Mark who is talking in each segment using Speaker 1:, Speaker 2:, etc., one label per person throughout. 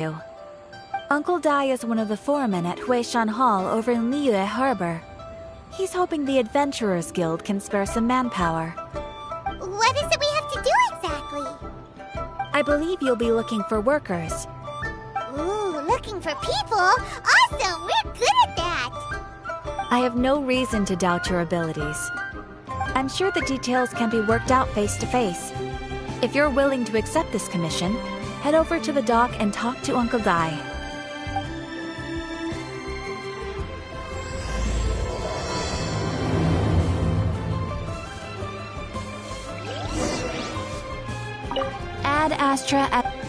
Speaker 1: you. Uncle Dai is one of the foremen at Huishan Hall over in Liyue Harbor. He's hoping the Adventurers Guild can spare some manpower.
Speaker 2: What is it we have to do exactly?
Speaker 1: I believe you'll be looking for workers.
Speaker 2: Ooh, looking for people? Awesome! We're good at that!
Speaker 1: I have no reason to doubt your abilities. I'm sure the details can be worked out face to face. If you're willing to accept this commission, head over to the dock and talk to Uncle Dai. Ad Astra at...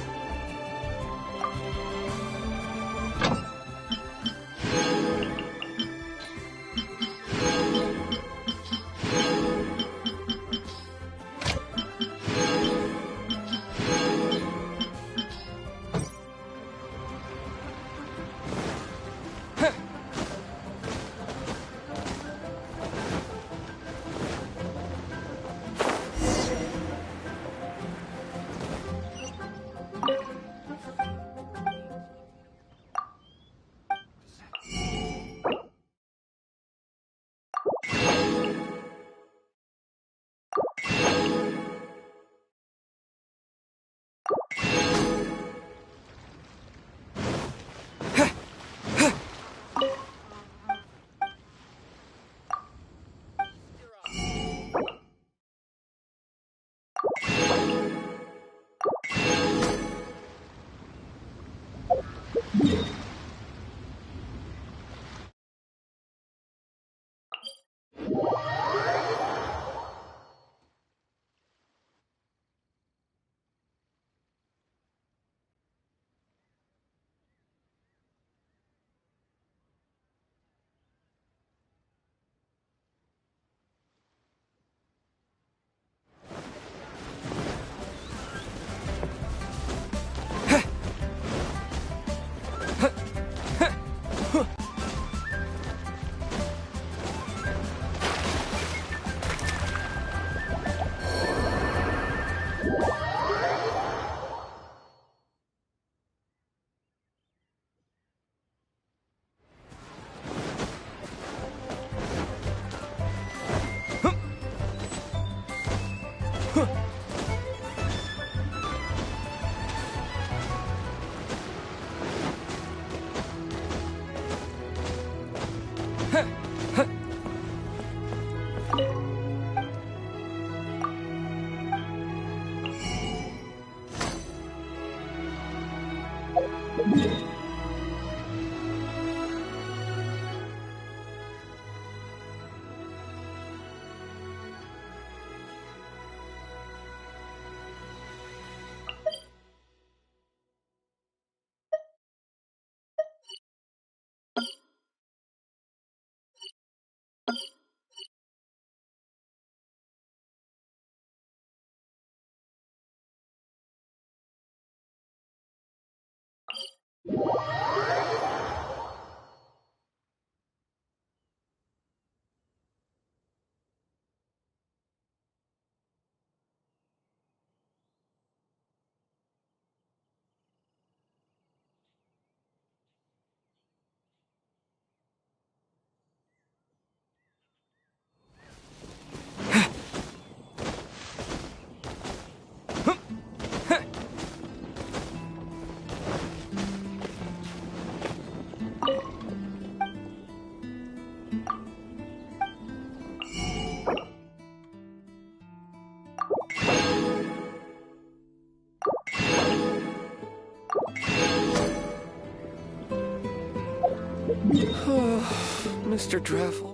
Speaker 3: Mr. Dreffel.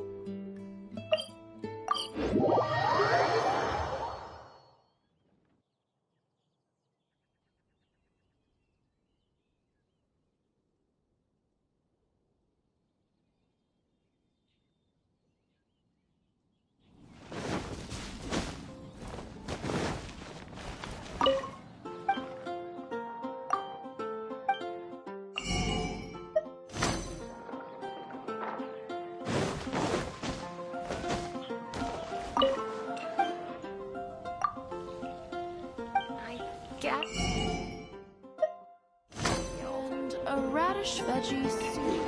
Speaker 3: radish veggie soup.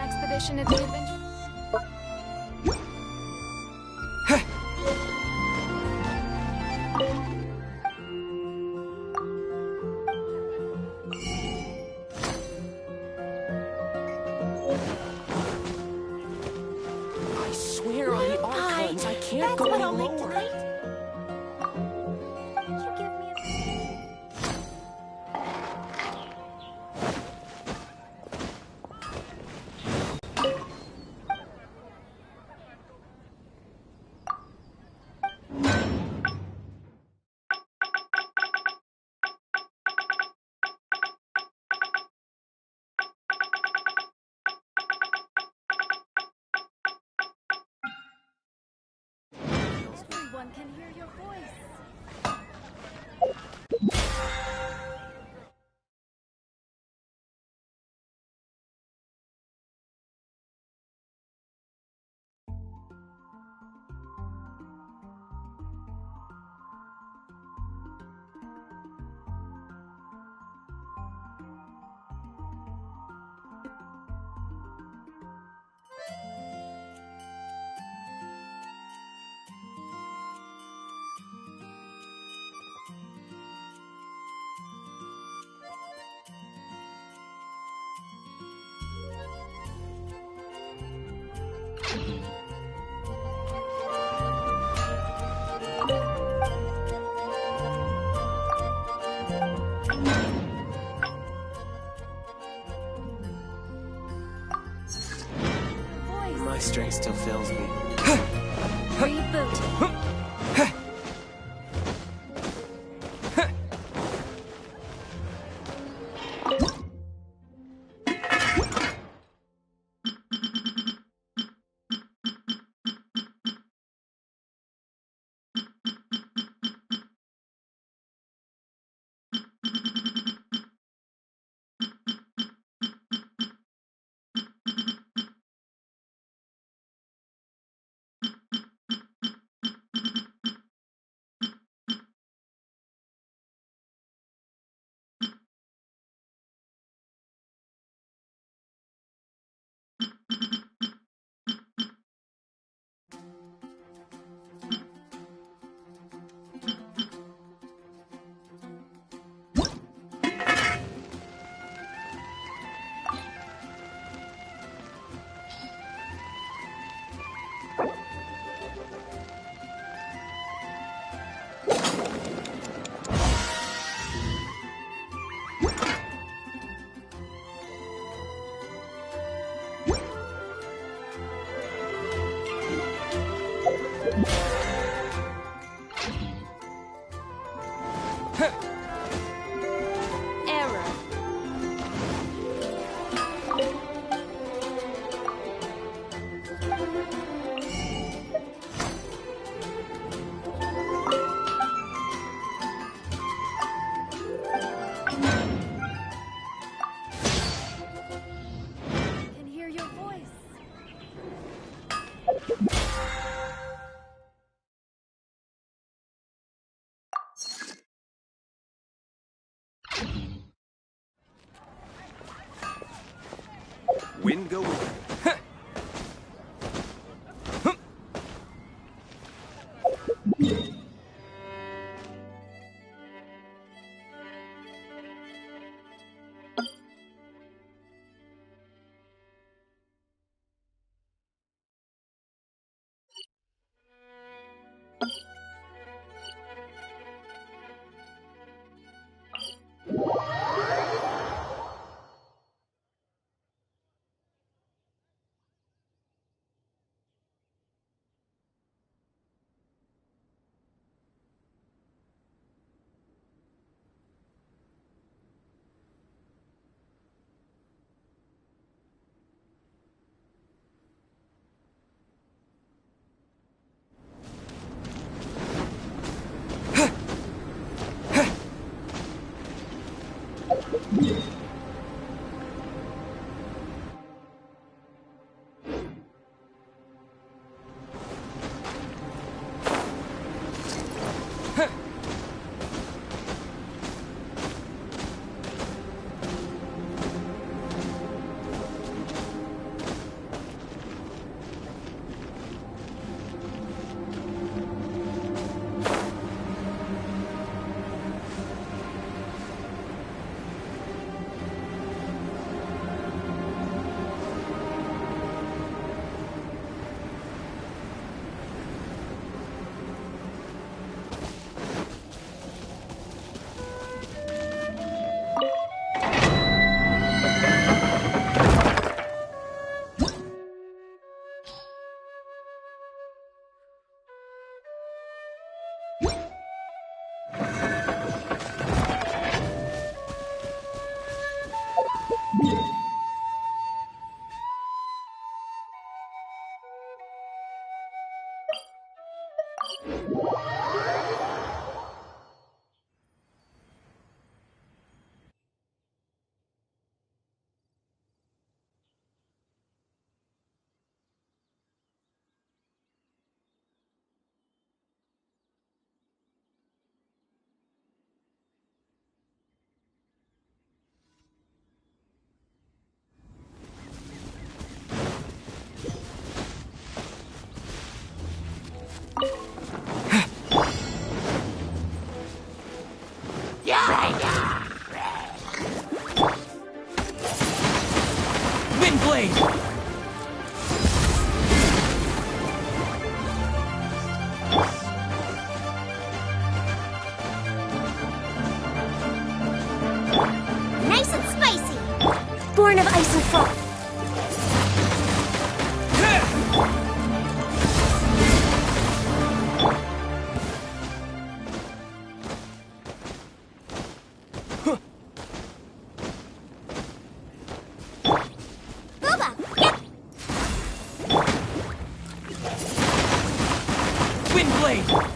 Speaker 3: Expedition at the adventure.
Speaker 4: I swear on the archons, I can't go any lower.
Speaker 3: Everyone can hear your voice.
Speaker 4: My strength still fails me.
Speaker 1: Reboot.
Speaker 3: Error. Can hear your voice.
Speaker 4: Wind go with it. Windblade!
Speaker 2: Nice and spicy. Born of ice and frost. Booba, yep.
Speaker 4: Windblade!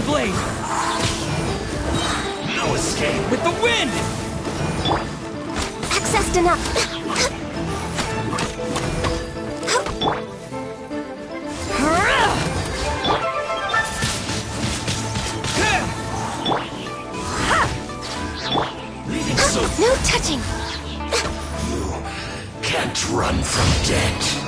Speaker 5: blade!
Speaker 6: No escape!
Speaker 5: With the wind!
Speaker 2: Accessed enough.
Speaker 6: Leaving so
Speaker 2: No touching.
Speaker 6: can't run from death.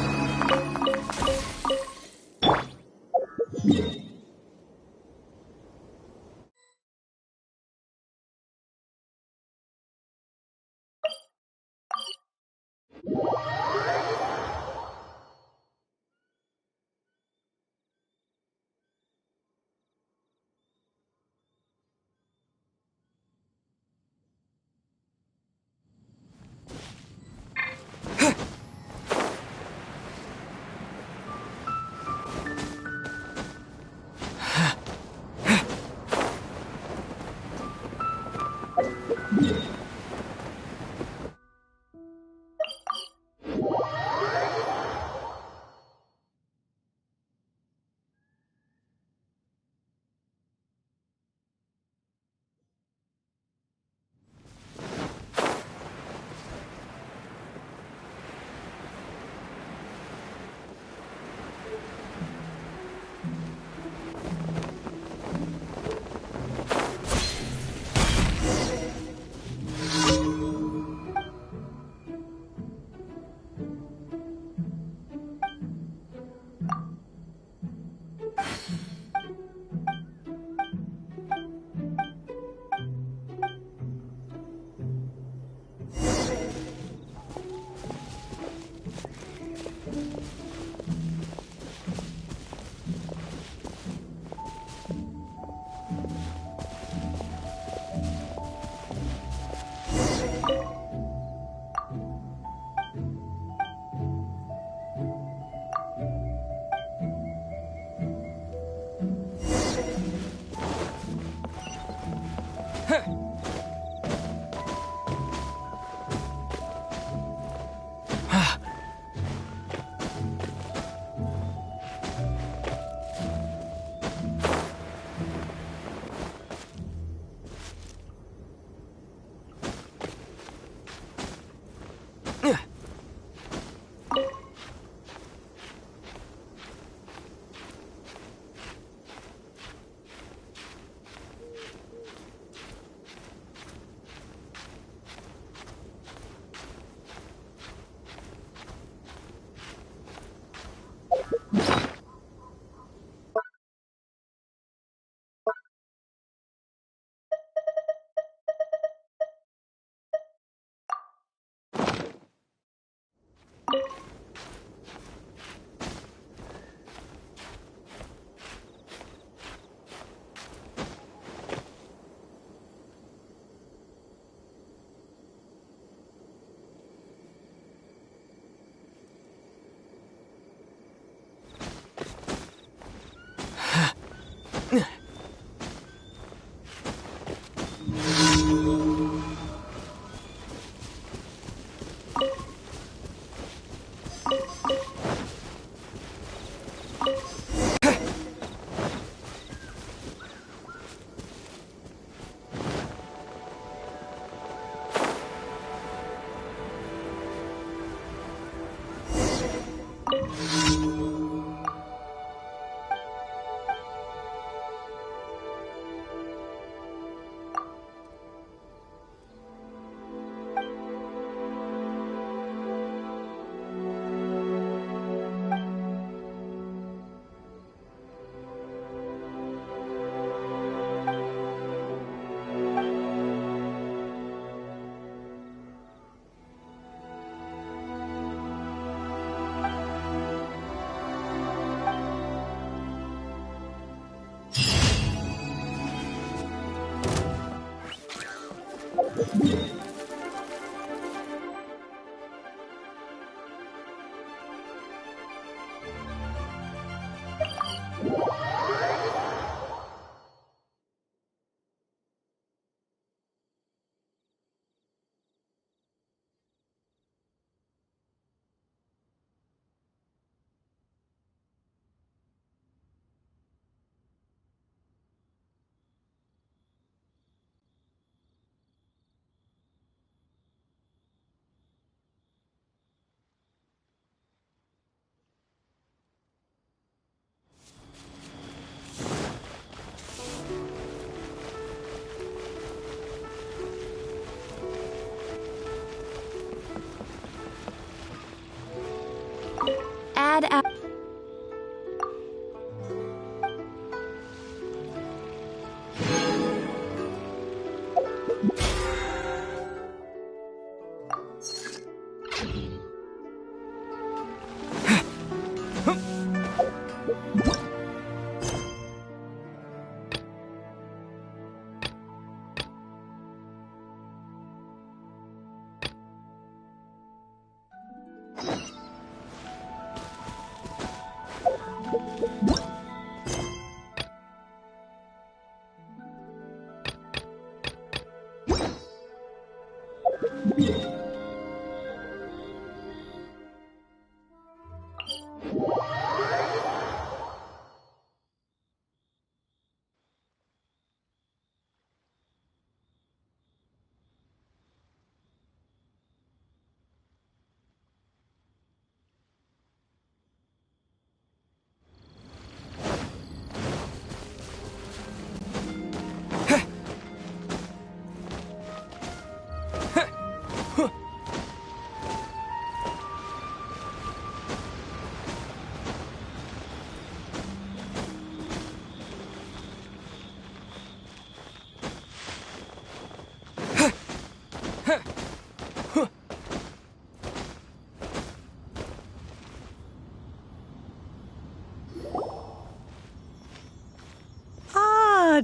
Speaker 1: had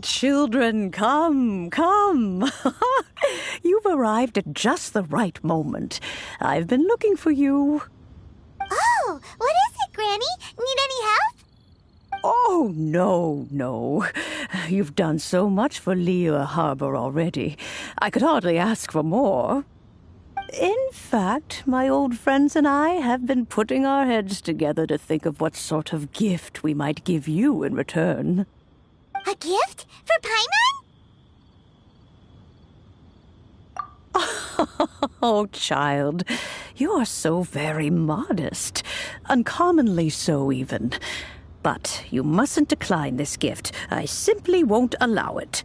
Speaker 5: Children, come, come. You've arrived at just the right moment. I've been looking for you.
Speaker 2: Oh, what is it, Granny? Need any help?
Speaker 5: Oh, no. You've done so much for Heya Harbor already. I could hardly ask for more. In fact, my old friends and I have been putting our heads together to think of what sort of gift we might give you in return.
Speaker 2: A gift? For Paimon?
Speaker 5: Oh, child, you are so very modest. Uncommonly so, even. But you mustn't decline this gift. I simply won't allow it.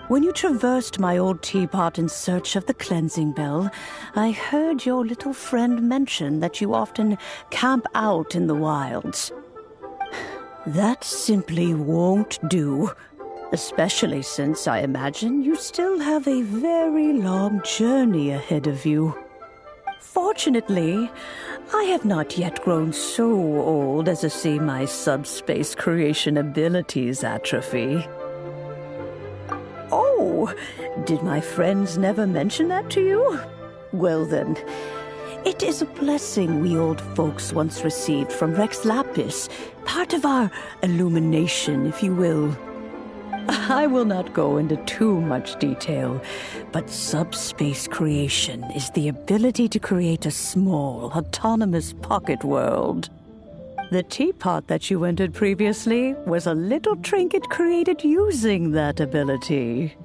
Speaker 5: When you traversed my old teapot in search of the cleansing bell, I heard your little friend mention that you often camp out in the wilds. That simply won't do. Especially since I imagine you still have a very long journey ahead of you. Fortunately, I have not yet grown so old as to see my subspace creation abilities atrophy. Oh, did my friends never mention that to you? Well then, it is a blessing we old folks once received from Rex Lapis, part of our illumination, if you will. I will not go into too much detail, but subspace creation is the ability to create a small, autonomous pocket world. The teapot that you entered previously was a little trinket created using that ability.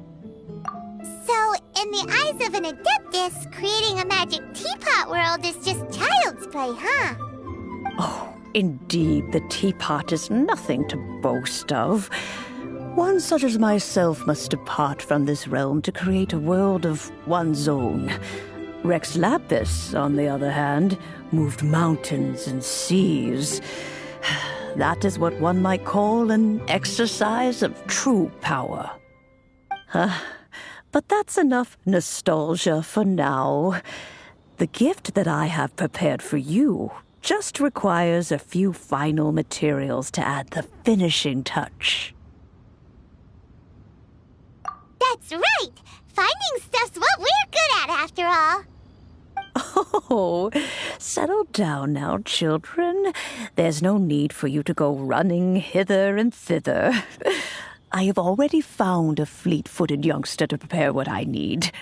Speaker 2: So, in the eyes of an adeptus, creating a magic teapot world is just child's play, huh?
Speaker 5: Oh, indeed, the teapot is nothing to boast of. One such as myself must depart from this realm to create a world of one's own. Rex Lapis, on the other hand, moved mountains and seas. That is what one might call an exercise of true power. But that's enough nostalgia for now. The gift that I have prepared for you just requires a few final materials to add the finishing touch.
Speaker 2: That's right! Finding stuff's what we're good at, after all.
Speaker 5: Oh, settle down now, children. There's no need for you to go running hither and thither. I have already found a fleet-footed youngster to prepare what I need.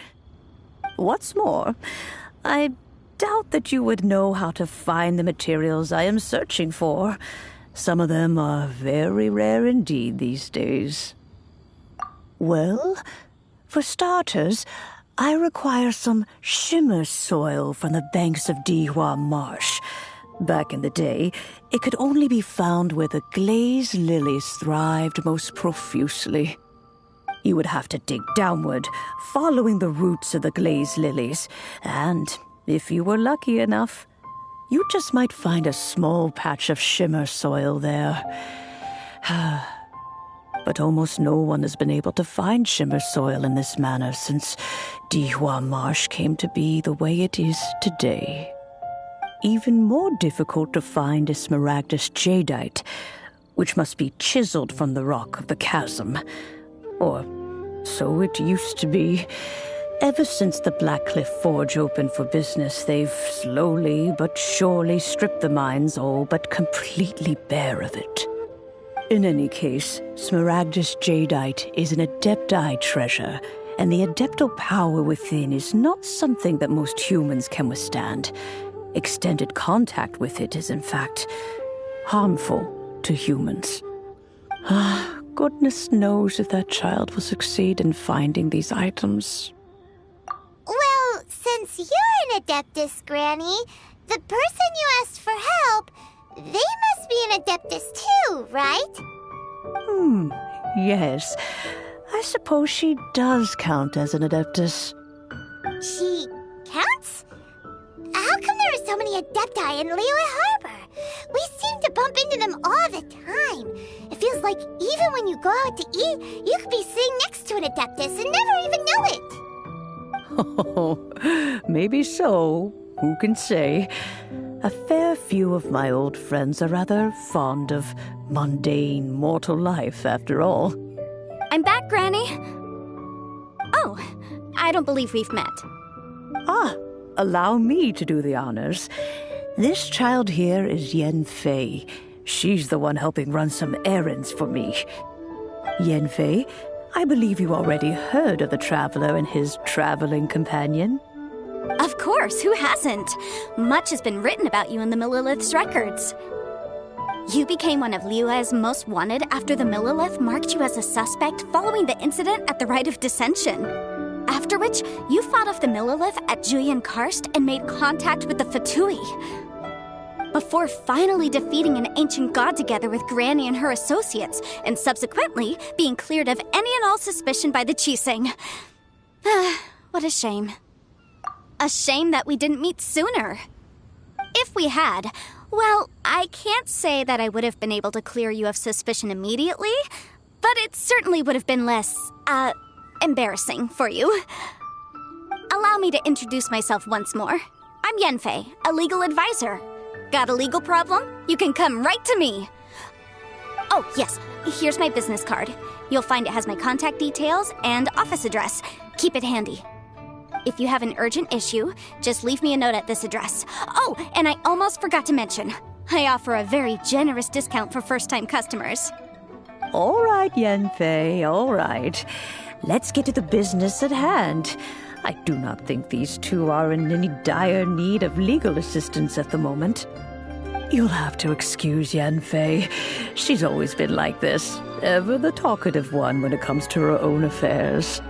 Speaker 5: What's more, I doubt that you would know how to find the materials I am searching for. Some of them are very rare indeed these days. Well, for starters, I require some shimmer soil from the banks of Dihua Marsh. Back in the day, it could only be found where the glazed lilies thrived most profusely. You would have to dig downward, following the roots of the glazed lilies, and, if you were lucky enough, You just might find a small patch of shimmer soil there. But almost no one has been able to find shimmer soil in this manner since Dihua Marsh came to be the way it is today. Even more difficult to find is smaragdus jadeite, which must be chiseled from the rock of the chasm. Or so it used to be. Ever since the Blackcliff Forge opened for business, they've slowly but surely stripped the mines all but completely bare of it. In any case, smaragdus jadeite is an adepti treasure, and the adeptal power within is not something that most humans can withstand. Extended contact with it is, in fact, harmful to humans. Goodness knows if that child will succeed in finding these items.
Speaker 2: Well, since you're an Adeptus, Granny, the person you asked for help, they must be an Adeptus too, right?
Speaker 5: Yes. I suppose she does count as an Adeptus.
Speaker 2: She counts? How come there are so many Adepti in Liyue Harbor? We seem to bump into them all the time. It feels like even when you go out to eat, you could be sitting next to an Adeptus and never even know it.
Speaker 5: Oh, maybe so. Who can say? A fair few of my old friends are rather fond of mundane mortal life, after all.
Speaker 7: I'm back, Granny. Oh, I don't believe we've met.
Speaker 5: Allow me to do the honors. This child here is Yen Fei. She's the one helping run some errands for me. Yen Fei, I believe you already heard of the traveler and his traveling companion.
Speaker 7: Of course, who hasn't? Much has been written about you in the Millilith's records. You became one of Liyue's most wanted after the Millilith marked you as a suspect following the incident at the Rite of Dissension. After which, you fought off the Millilith at Julian Karst and made contact with the Fatui. Before finally defeating an ancient god together with Granny and her associates, and subsequently being cleared of any and all suspicion by the Chising. What a shame. A shame that we didn't meet sooner. If we had, well, I can't say that I would have been able to clear you of suspicion immediately, but it certainly would have been less, embarrassing for you. Allow me to introduce myself once more. I'm Yenfei, a legal advisor. Got a legal problem? You can come right to me. Oh, yes, here's my business card. You'll find it has my contact details and office address. Keep it handy. If you have an urgent issue, just leave me a note at this address. Oh, and I almost forgot to mention, I offer a very generous discount for first-time customers.
Speaker 5: All right, Yenfei, all right. Let's get to the business at hand. I do not think these two are in any dire need of legal assistance at the moment. You'll have to excuse Yenfei. She's always been like this, ever the talkative one when it comes to her own affairs.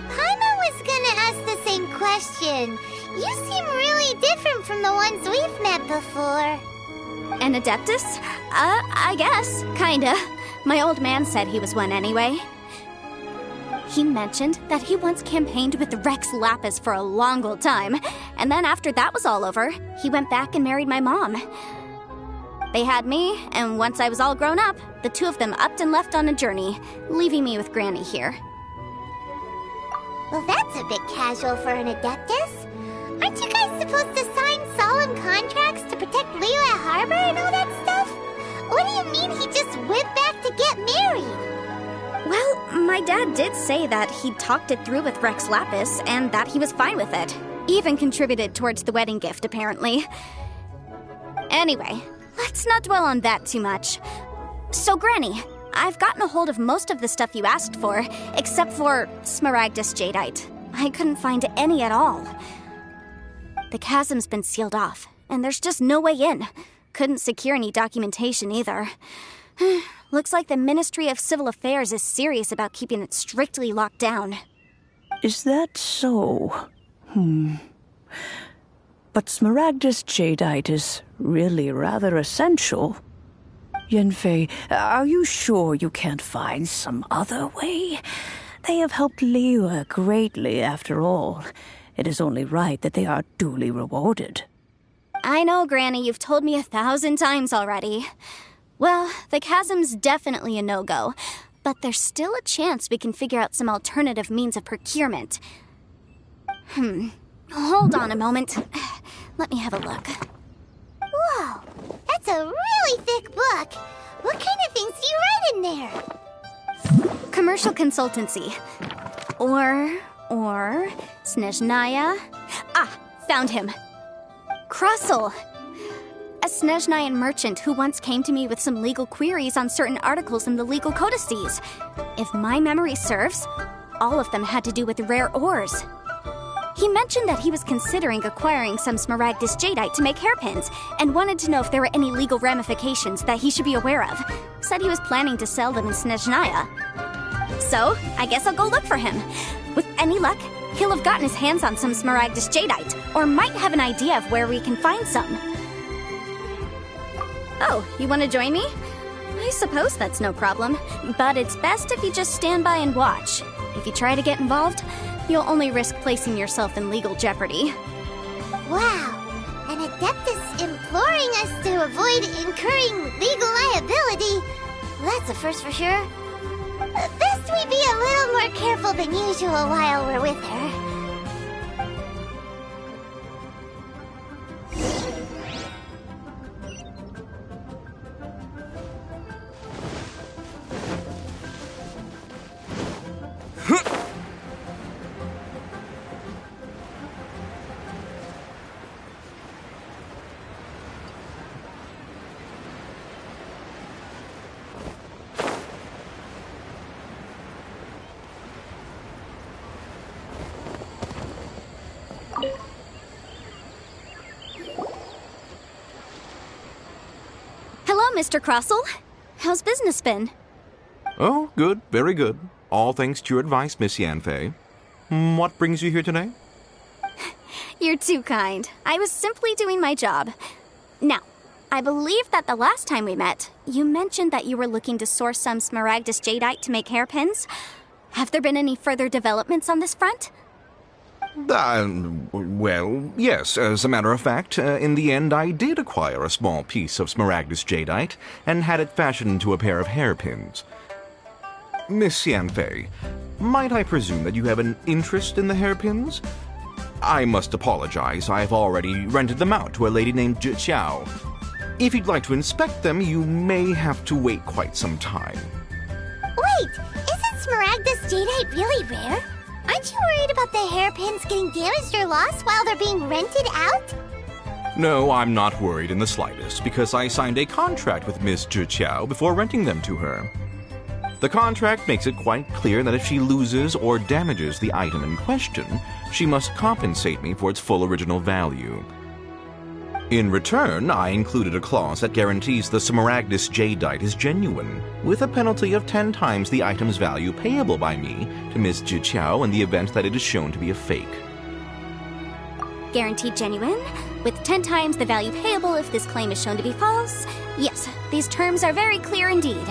Speaker 2: Paimon was gonna ask the same question. You seem really different from the ones we've met before.
Speaker 7: An Adeptus? I guess, kinda. My old man said he was one anyway. He mentioned that he once campaigned with Rex Lapis for a long old time, and then after that was all over, he went back and married my mom. They had me, and once I was all grown up, the two of them upped and left on a journey, leaving me with Granny here.
Speaker 2: Well, that's a bit casual for an Adeptus. Aren't you guys supposed to sign solemn contracts to protect Liyue Harbor and all that stuff? What do you mean he just went back to get married?
Speaker 7: Well, my dad did say that he'd talked it through with Rex Lapis and that he was fine with it. Even contributed towards the wedding gift, apparently. Anyway, let's not dwell on that too much. So, Granny, I've gotten a hold of most of the stuff you asked for, except for smaragdus jadeite. I couldn't find any at all. The chasm's been sealed off, and there's just no way in. Couldn't secure any documentation either. Looks like the Ministry of Civil Affairs is serious about keeping it strictly locked down.
Speaker 5: Is that so? But smaragdus jadeite is really rather essential. Yenfei, are you sure you can't find some other way? They have helped Liyue greatly, after all. It is only right that they are duly rewarded.
Speaker 7: I know, Granny, you've told me 1,000 times already. Well, the chasm's definitely a no-go, but there's still a chance we can figure out some alternative means of procurement. Hold on a moment. Let me have a look.
Speaker 2: Whoa, that's a really thick book. What kind of things do you write in there?
Speaker 7: Commercial consultancy. Or Snezhnaya. Ah, found him. Crossel. A Snezhnayan merchant who once came to me with some legal queries on certain articles in the legal codices. If my memory serves, all of them had to do with rare ores. He mentioned that he was considering acquiring some Smaragdus jadeite to make hairpins, and wanted to know if there were any legal ramifications that he should be aware of. Said he was planning to sell them in Snezhnaya. So, I guess I'll go look for him. With any luck, he'll have gotten his hands on some Smaragdus jadeite, or might have an idea of where we can find some. Oh, you want to join me? I suppose that's no problem, but it's best if you just stand by and watch. If you try to get involved, you'll only risk placing yourself in legal jeopardy.
Speaker 2: Wow, an Adeptus imploring us to avoid incurring legal liability. That's a first for sure. Best we be a little more careful than usual while we're with her.
Speaker 7: Hello, Mr. Crossel. How's business been?
Speaker 8: Oh, good, very good. All thanks to your advice, Miss Yanfei. What brings you here today?
Speaker 7: You're too kind. I was simply doing my job. Now, I believe that the last time we met, you mentioned that you were looking to source some Smaragdus jadeite to make hairpins. Have there been any further developments on this front?
Speaker 8: Well, yes. As a matter of fact, in the end, I did acquire a small piece of Smaragdus jadeite and had it fashioned into a pair of hairpins. Miss Yanfei, might I presume that you have an interest in the hairpins? I must apologize. I've already rented them out to a lady named Zhiqiao. If you'd like to inspect them, you may have to wait quite some time.
Speaker 2: Wait, isn't Smaragdus jadeite really rare? Aren't you worried about the hairpins getting damaged or lost while they're being rented out?
Speaker 8: No, I'm not worried in the slightest, because I signed a contract with Miss Zhiqiao before renting them to her. The contract makes it quite clear that if she loses or damages the item in question, she must compensate me for its full original value. In return, I included a clause that guarantees the Smaragdus jadeite is genuine, with a penalty of 10 times the item's value payable by me to Miss Zhiqiao in the event that it is shown to be a fake.
Speaker 7: Guaranteed genuine, with 10 times the value payable if this claim is shown to be false? Yes, these terms are very clear indeed.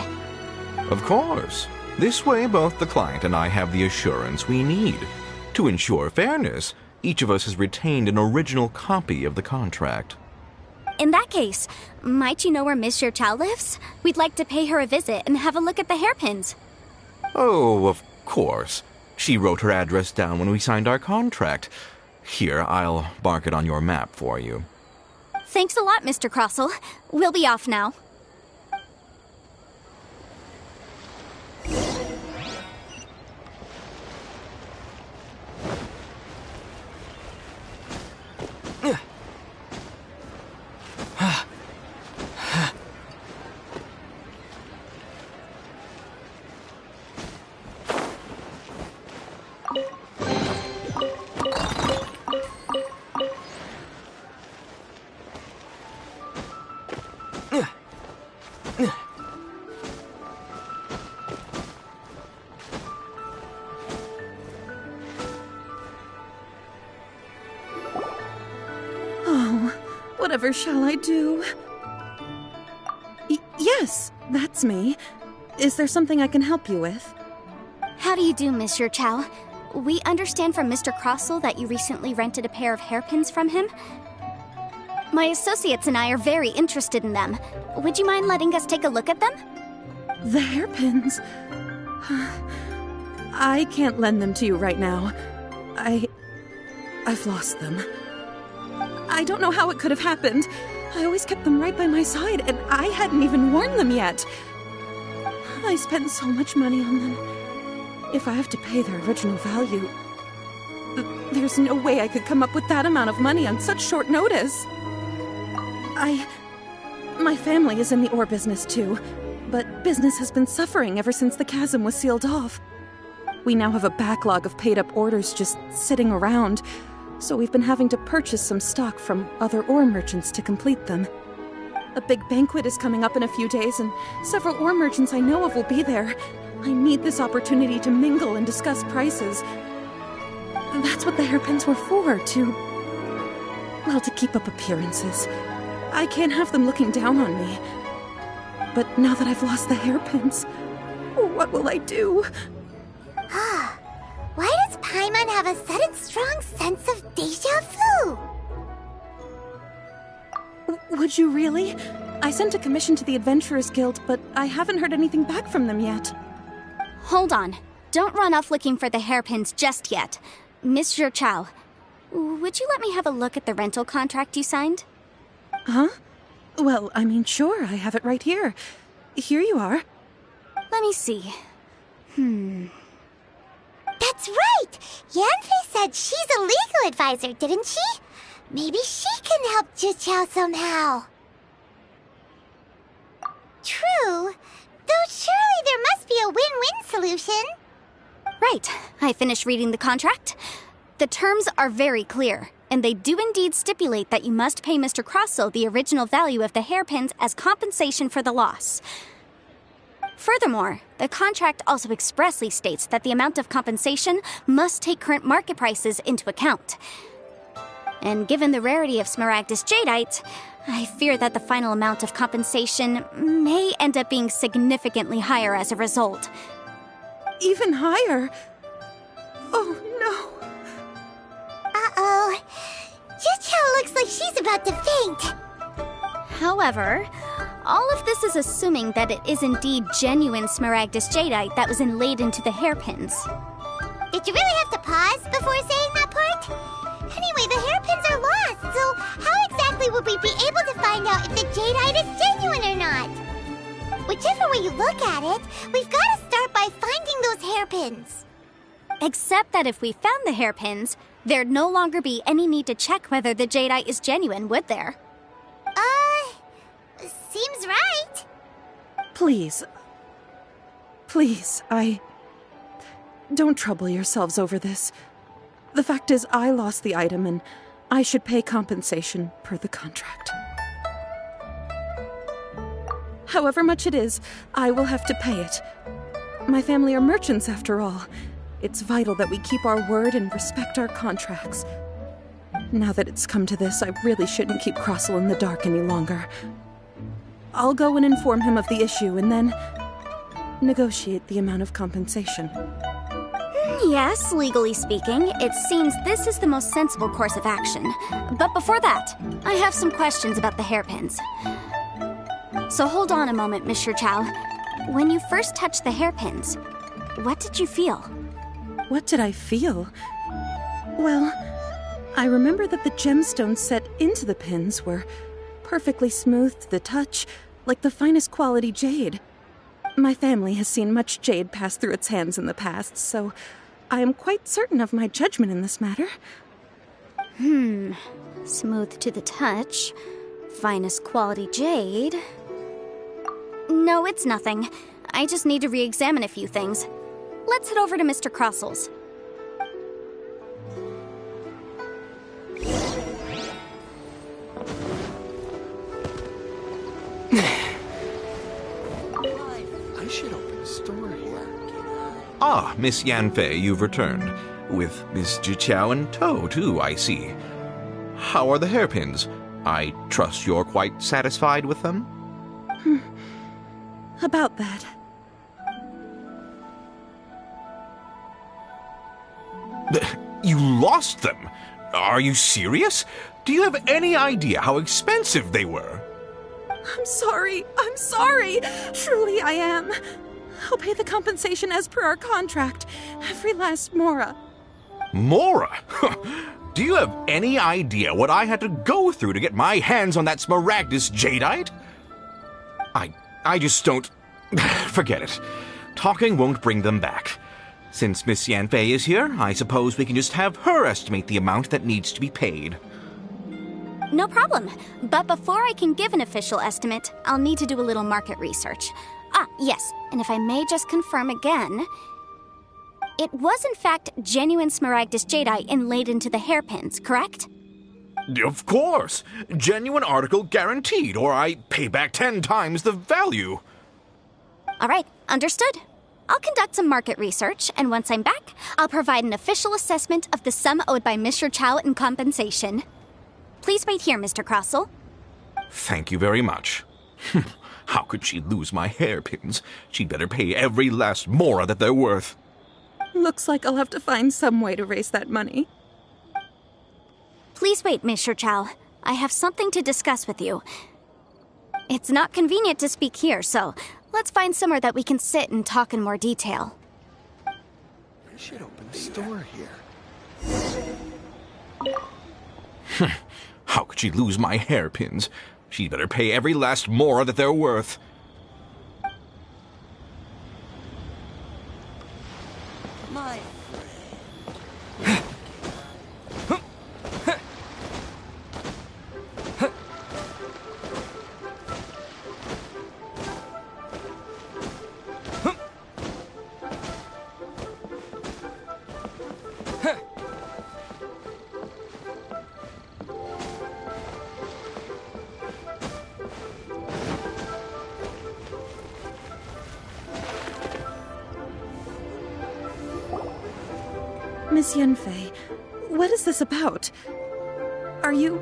Speaker 8: Of course. This way, both the client and I have the assurance we need. To ensure fairness, each of us has retained an original copy of the contract.
Speaker 7: In that case, might you know where Miss Zhiqiao lives? We'd like to pay her a visit and have a look at the hairpins.
Speaker 8: Oh, of course. She wrote her address down when we signed our contract. Here, I'll mark it on your map for you.
Speaker 7: Thanks a lot, Mr. Crossel. We'll be off now.
Speaker 9: Whatever shall I do? Yes, that's me. Is there something I can help you with?
Speaker 7: How do you do, Miss Zhiqiao? We understand from Mr. Crossel that you recently rented a pair of hairpins from him. My associates and I are very interested in them. Would you mind letting us take a look at them?
Speaker 9: The hairpins. I can't lend them to you right now. I've lost them. I don't know how it could have happened. I always kept them right by my side, and I hadn't even worn them yet. I spent so much money on them. If I have to pay their original value, there's no way I could come up with that amount of money on such short notice. My family is in the ore business too, but business has been suffering ever since the chasm was sealed off. We now have a backlog of paid-up orders just sitting around, so we've been having to purchase some stock from other ore merchants to complete them. A big banquet is coming up in a few days, and several ore merchants I know of will be there. I need this opportunity to mingle and discuss prices. That's what the hairpins were for, to keep up appearances. I can't have them looking down on me. But now that I've lost the hairpins, what will I do?
Speaker 2: Why does Paimon have a sudden strong sense of déjà vu?
Speaker 9: Would you really? I sent a commission to the Adventurers Guild, but I haven't heard anything back from them yet.
Speaker 7: Hold on. Don't run off looking for the hairpins just yet. Mr. Chow, would you let me have a look at the rental contract you signed?
Speaker 9: Huh? Well, I mean, sure, I have it right here. Here you are.
Speaker 7: Let me see.
Speaker 2: That's right! Yanfei said she's a legal advisor, didn't she? Maybe she can help Juqiao somehow. True. Though surely there must be a win-win solution.
Speaker 7: Right. I finished reading the contract. The terms are very clear, and they do indeed stipulate that you must pay Mr. Crossel the original value of the hairpins as compensation for the loss. Furthermore, the contract also expressly states that the amount of compensation must take current market prices into account. And given the rarity of Smaragdus Jadeite, I fear that the final amount of compensation may end up being significantly higher as a result.
Speaker 9: Even higher? Oh, no.
Speaker 2: Uh-oh. Juqiao looks like she's about to faint.
Speaker 7: However, all of this is assuming that it is indeed genuine Smaragdus Jadeite that was inlaid into the hairpins.
Speaker 2: Did you really have to pause before saying that part? Anyway, the hairpins are lost, so how exactly would we be able to find out if the jadeite is genuine or not? Whichever way you look at it, we've got to start by finding those hairpins.
Speaker 7: Except that if we found the hairpins, there'd no longer be any need to check whether the jadeite is genuine, would there?
Speaker 2: Seems right.
Speaker 9: Please, don't trouble yourselves over this. The fact is, I lost the item, and I should pay compensation per the contract. However much it is, I will have to pay it. My family are merchants, after all. It's vital that we keep our word and respect our contracts. Now that it's come to this, I really shouldn't keep Crossel in the dark any longer. I'll go and inform him of the issue, and then negotiate the amount of compensation.
Speaker 7: Yes, legally speaking, it seems this is the most sensible course of action. But before that, I have some questions about the hairpins. So hold on a moment, Mr. Chow. When you first touched the hairpins, what did you feel?
Speaker 9: What did I feel? Well, I remember that the gemstones set into the pins were perfectly smooth to the touch, like the finest quality jade. My family has seen much jade pass through its hands in the past, so I am quite certain of my judgment in this matter.
Speaker 7: Smooth to the touch. Finest quality jade. No, it's nothing. I just need to re-examine a few things. Let's head over to Mr. Crossel's.
Speaker 4: I should open a store here.
Speaker 8: Ah, Miss Yanfei, you've returned. With Miss Juqiao in tow, too, I see. How are the hairpins? I trust you're quite satisfied with them?
Speaker 9: About that.
Speaker 8: You lost them? Are you serious? Do you have any idea how expensive they were?
Speaker 9: I'm sorry. Truly I am. I'll pay the compensation as per our contract. Every last mora.
Speaker 8: Mora? Do you have any idea what I had to go through to get my hands on that Smaragdus jadeite? I just don't... Forget it. Talking won't bring them back. Since Miss Yanfei is here, I suppose we can just have her estimate the amount that needs to be paid.
Speaker 7: No problem. But before I can give an official estimate, I'll need to do a little market research. Ah, yes, and if I may just confirm again... It was in fact genuine Smaragdus jadeite inlaid into the hairpins, correct?
Speaker 8: Of course! Genuine article guaranteed, or I pay back 10 times the value.
Speaker 7: Alright, understood. I'll conduct some market research, and once I'm back, I'll provide an official assessment of the sum owed by Mr. Chow in compensation. Please wait here, Mr. Crossell.
Speaker 8: Thank you very much. How could she lose my hairpins? She'd better pay every last mora that they're worth.
Speaker 9: Looks like I'll have to find some way to raise that money.
Speaker 7: Please wait, Mr. Chow. I have something to discuss with you. It's not convenient to speak here, so let's find somewhere that we can sit and talk in more detail.
Speaker 6: We should open a store here.
Speaker 8: How could she lose my hairpins? She'd better pay every last mora that they're worth.
Speaker 4: My
Speaker 9: Miss Yanfei, what is this about? Are you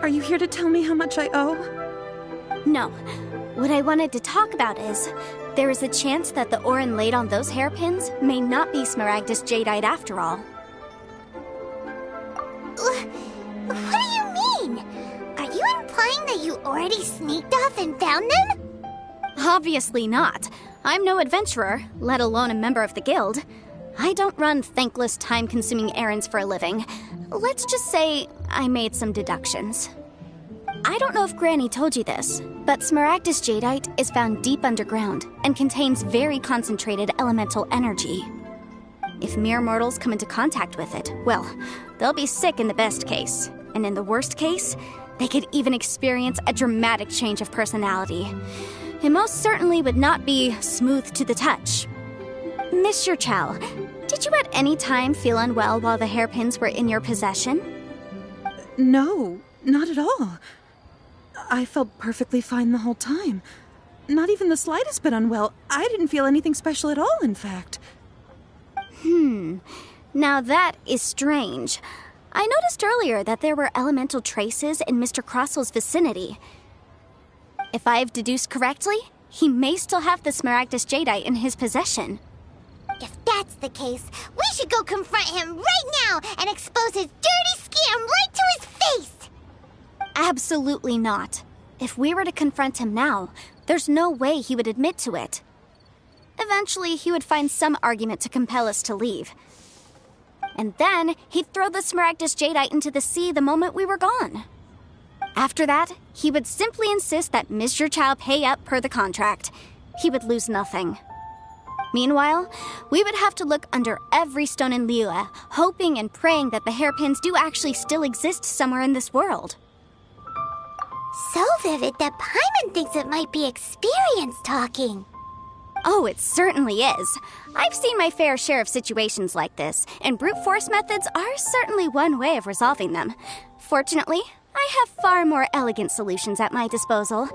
Speaker 9: here to tell me how much I owe?
Speaker 7: No. What I wanted to talk about is, there is a chance that the ore inlaid on those hairpins may not be Smaragdus jadeite after all.
Speaker 2: What do you mean? Are you implying that you already sneaked off and found them?
Speaker 7: Obviously not. I'm no adventurer, let alone a member of the guild. I don't run thankless, time-consuming errands for a living. Let's just say I made some deductions. I don't know if Granny told you this, but Smaragdus jadeite is found deep underground and contains very concentrated elemental energy. If mere mortals come into contact with it, well, they'll be sick in the best case. And in the worst case, they could even experience a dramatic change of personality. It most certainly would not be smooth to the touch. Mr. Chow, did you at any time feel unwell while the hairpins were in your possession?
Speaker 9: No, not at all. I felt perfectly fine the whole time. Not even the slightest bit unwell. I didn't feel anything special at all, in fact.
Speaker 7: Now that is strange. I noticed earlier that there were elemental traces in Mr. Crossell's vicinity. If I've deduced correctly, he may still have the Smaragdus jadeite in his possession.
Speaker 2: If that's the case, we should go confront him right now and expose his dirty scam right to his face!
Speaker 7: Absolutely not. If we were to confront him now, there's no way he would admit to it. Eventually, he would find some argument to compel us to leave. And then, he'd throw the Smaragdus jadeite into the sea the moment we were gone. After that, he would simply insist that Mr. Chow pay up per the contract. He would lose nothing. Meanwhile, we would have to look under every stone in Liyue, hoping and praying that the hairpins do actually still exist somewhere in this world.
Speaker 2: So vivid that Paimon thinks it might be experience talking.
Speaker 7: Oh, it certainly is. I've seen my fair share of situations like this, and brute force methods are certainly one way of resolving them. Fortunately, I have far more elegant solutions at my disposal.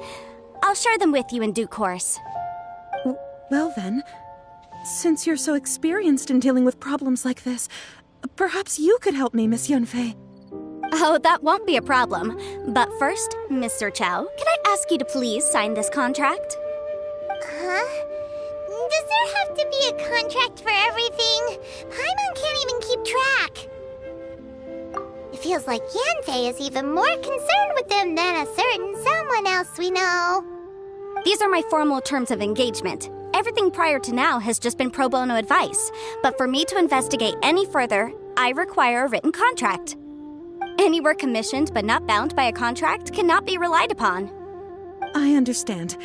Speaker 7: I'll share them with you in due course.
Speaker 9: Well then, since you're so experienced in dealing with problems like this, perhaps you could help me, Miss Yanfei.
Speaker 7: Oh, that won't be a problem. But first, Mr. Chow, can I ask you to please sign this contract?
Speaker 2: Huh? Does there have to be a contract for everything? Paimon can't even keep track. feels like Yanfei is even more concerned with them than a certain someone else we know.
Speaker 7: These are my formal terms of engagement. Everything prior to now has just been pro bono advice. But for me to investigate any further, I require a written contract. Any work commissioned but not bound by a contract cannot be relied upon.
Speaker 9: I understand.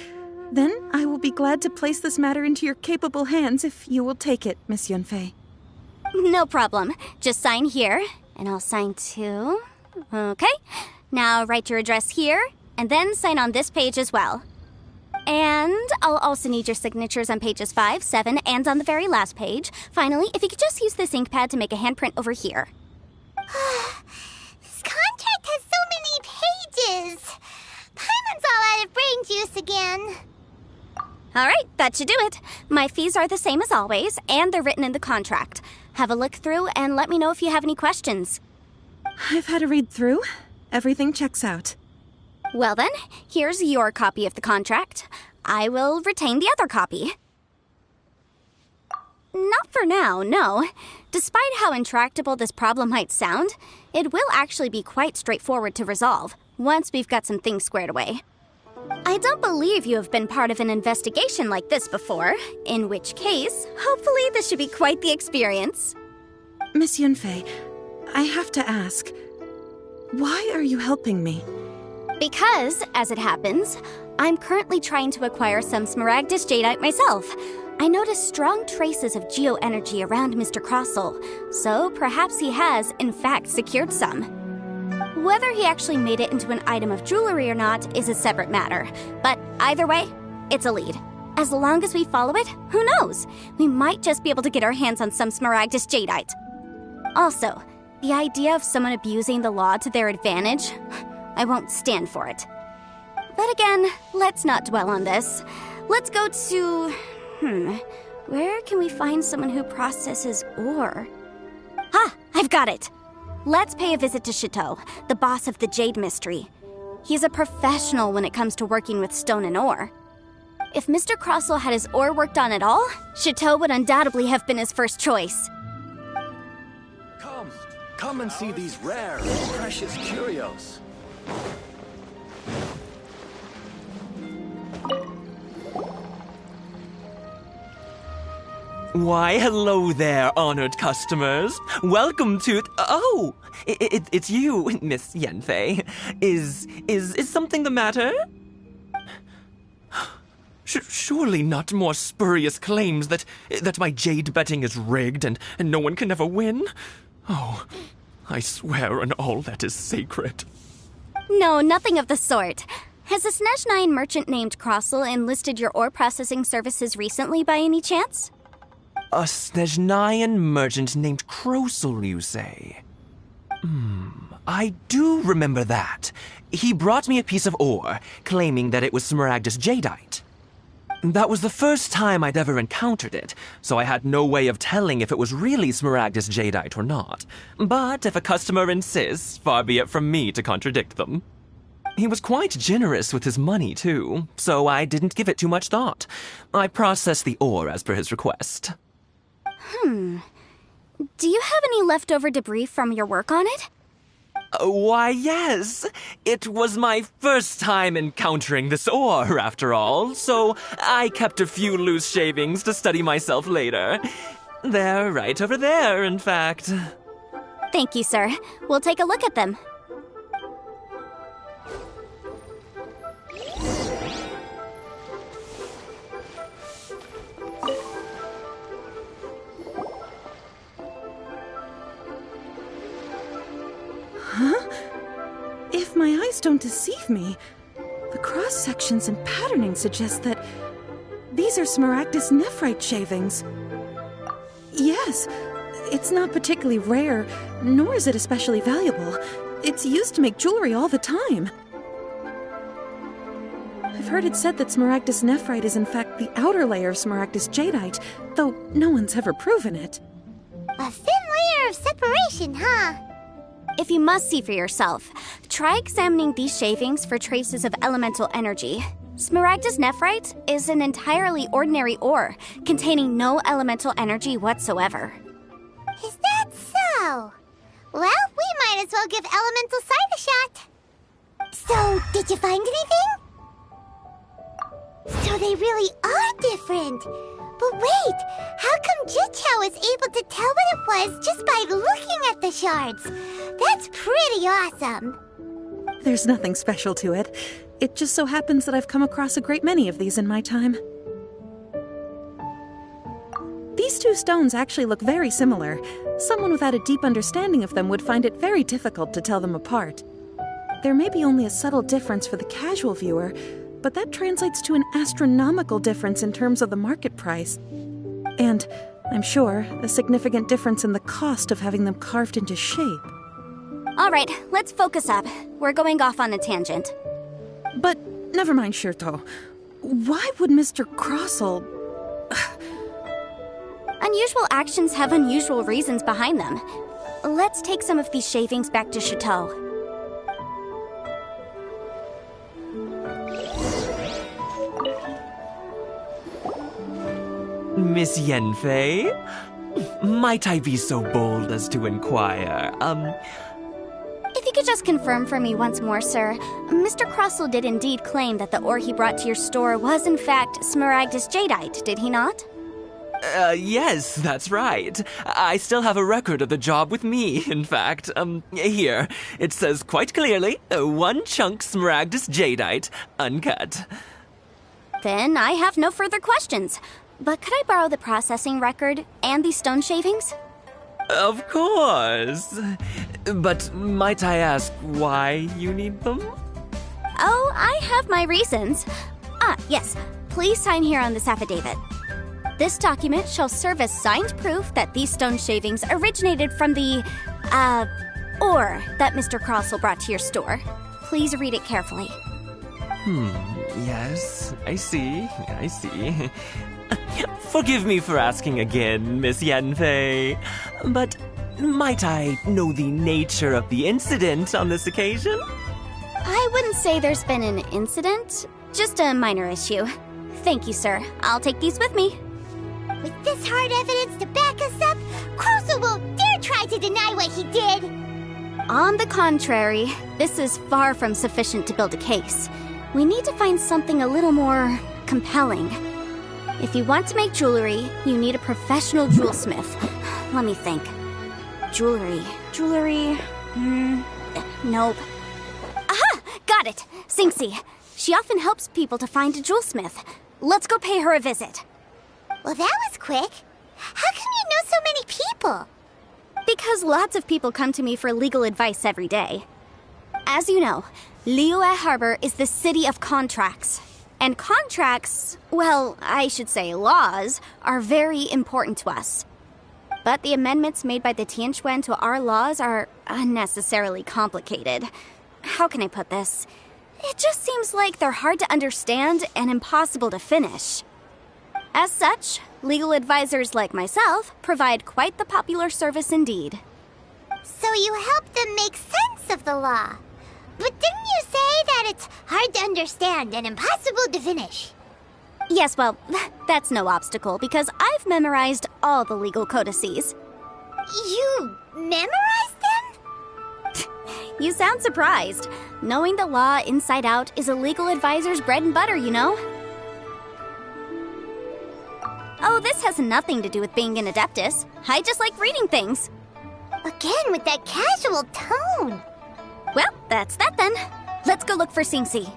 Speaker 9: Then I will be glad to place this matter into your capable hands if you will take it, Miss Yunfei.
Speaker 7: No problem. Just sign here, and I'll sign too. Okay. Now write your address here, and then sign on this page as well. And I'll also need your signatures on pages 5, 7, and on the very last page. Finally, if you could just use this ink pad to make a handprint over here.
Speaker 2: This contract has so many pages. Paimon's all out of brain juice again.
Speaker 7: All right, that should do it. My fees are the same as always, and they're written in the contract. Have a look through and let me know if you have any questions.
Speaker 9: I've had a read through. Everything checks out.
Speaker 7: Well then, here's your copy of the contract. I will retain the other copy. Not for now, no. Despite how intractable this problem might sound, it will actually be quite straightforward to resolve, once we've got some things squared away. I don't believe you have been part of an investigation like this before, in which case, hopefully this should be quite the experience.
Speaker 9: Miss Yunfei, I have to ask, why are you helping me?
Speaker 7: Because, as it happens, I'm currently trying to acquire some Smaragdus Jadeite myself. I noticed strong traces of geoenergy around Mr. Crossel, so perhaps he has, in fact, secured some. Whether he actually made it into an item of jewelry or not is a separate matter, but either way, it's a lead. As long as we follow it, who knows? We might just be able to get our hands on some Smaragdus Jadeite. Also, the idea of someone abusing the law to their advantage, I won't stand for it. But again, let's not dwell on this. Let's go to... where can we find someone who processes ore? I've got it! Let's pay a visit to Chateau, the boss of the Jade Mystery. He's a professional when it comes to working with stone and ore. If Mr. Crossel had his ore worked on at all, Chateau would undoubtedly have been his first choice.
Speaker 6: Come and see these rare and precious curios.
Speaker 4: Why, hello there, honored customers. Welcome to... Oh, it's you, Miss Yanfei. Is something the matter? Surely not more spurious claims that my jade betting is rigged and no one can ever win? Oh, I swear on all that is sacred.
Speaker 7: No, nothing of the sort. Has a Snezhnine merchant named Crossel enlisted your ore processing services recently by any chance?
Speaker 4: A Snezhnine merchant named Crossel, you say? I do remember that. He brought me a piece of ore, claiming that it was Smaragdus Jadeite. That was the first time I'd ever encountered it, so I had no way of telling if it was really Smaragdus Jadeite or not. But if a customer insists, far be it from me to contradict them. He was quite generous with his money, too, so I didn't give it too much thought. I processed the ore as per his request.
Speaker 7: Do you have any leftover debris from your work on it?
Speaker 4: Why, yes. It was my first time encountering this ore, after all, so I kept a few loose shavings to study myself later. They're right over there, in fact.
Speaker 7: Thank you, sir. We'll take a look at them.
Speaker 9: If my eyes don't deceive me, the cross-sections and patterning suggest that these are Smaragdus nephrite shavings. Yes, it's not particularly rare, nor is it especially valuable. It's used to make jewelry all the time. I've heard it said that Smaragdus nephrite is in fact the outer layer of Smaragdus Jadeite, though no one's ever proven it.
Speaker 2: A thin layer of separation, huh?
Speaker 7: If you must see for yourself, try examining these shavings for traces of elemental energy. Smaragdus nephrite is an entirely ordinary ore, containing no elemental energy whatsoever.
Speaker 2: Is that so? Well, we might might as well give Elemental Sight a shot. So, did you find anything? So they really are different. But wait, how come Jichao was able to tell what it was just by looking at the shards? That's pretty awesome.
Speaker 9: There's nothing special to it. It just so happens that I've come across a great many of these in my time. These two stones actually look very similar. Someone without a deep understanding of them would find it very difficult to tell them apart. There may be only a subtle difference for the casual viewer, but that translates to an astronomical difference in terms of the market price. And, I'm sure, a significant difference in the cost of having them carved into shape.
Speaker 7: All right, let's focus up. We're going off on a tangent.
Speaker 9: But, never mind, Shirto. Why would Mr. Crossell...
Speaker 7: Unusual actions have unusual reasons behind them. Let's take some of these shavings back to Chateau.
Speaker 4: Miss Yanfei? Might I be so bold as to inquire,
Speaker 7: If you could just confirm for me once more, sir. Mr. Crossell did indeed claim that the ore he brought to your store was in fact Smaragdus Jadeite, did he not?
Speaker 4: Yes, that's right. I still have a record of the job with me, in fact. Here. It says quite clearly, 1 chunk Smaragdus Jadeite, uncut.
Speaker 7: Then I have no further questions. But could I borrow the processing record and these stone shavings?
Speaker 4: Of course. But might I ask why you need them?
Speaker 7: Oh, I have my reasons. Yes. Please sign here on this affidavit. This document shall serve as signed proof that these stone shavings originated from the, ore that Mr. Crossell brought to your store. Please read it carefully.
Speaker 4: Yes, I see. Forgive me for asking again, Miss Yanfei, but might I know the nature of the incident on this occasion?
Speaker 7: I wouldn't say there's been an incident, just a minor issue. Thank you, sir. I'll take these with me.
Speaker 2: With this hard evidence to back us up, Crossell won't dare try to deny what he did.
Speaker 7: On the contrary, this is far from sufficient to build a case. We need to find something a little more compelling. If you want to make jewelry, you need a professional jewelsmith. Let me think. Jewelry. Nope. Aha! Got it! Singxi. She often helps people to find a jewelsmith. Let's go pay her a visit.
Speaker 2: Well, that was quick. How come you know so many people?
Speaker 7: Because lots of people come to me for legal advice every day. As you know, Liyue Harbor is the city of contracts. And contracts, well, I should say laws, are very important to us. But the amendments made by the Tianquan to our laws are unnecessarily complicated. How can I put this? It just seems like they're hard to understand and impossible to finish. As such, legal advisors like myself provide quite the popular service indeed.
Speaker 2: So you help them make sense of the law. But didn't you say that it's hard to understand and impossible to finish?
Speaker 7: Yes, well, that's no obstacle because I've memorized all the legal codices.
Speaker 2: You memorized them?
Speaker 7: You sound surprised. Knowing the law inside out is a legal advisor's bread and butter, you know? Oh, this has nothing to do with being an adeptus. I just like reading things.
Speaker 2: Again, with that casual tone.
Speaker 7: Well, that's that then. Let's go look for Singxi.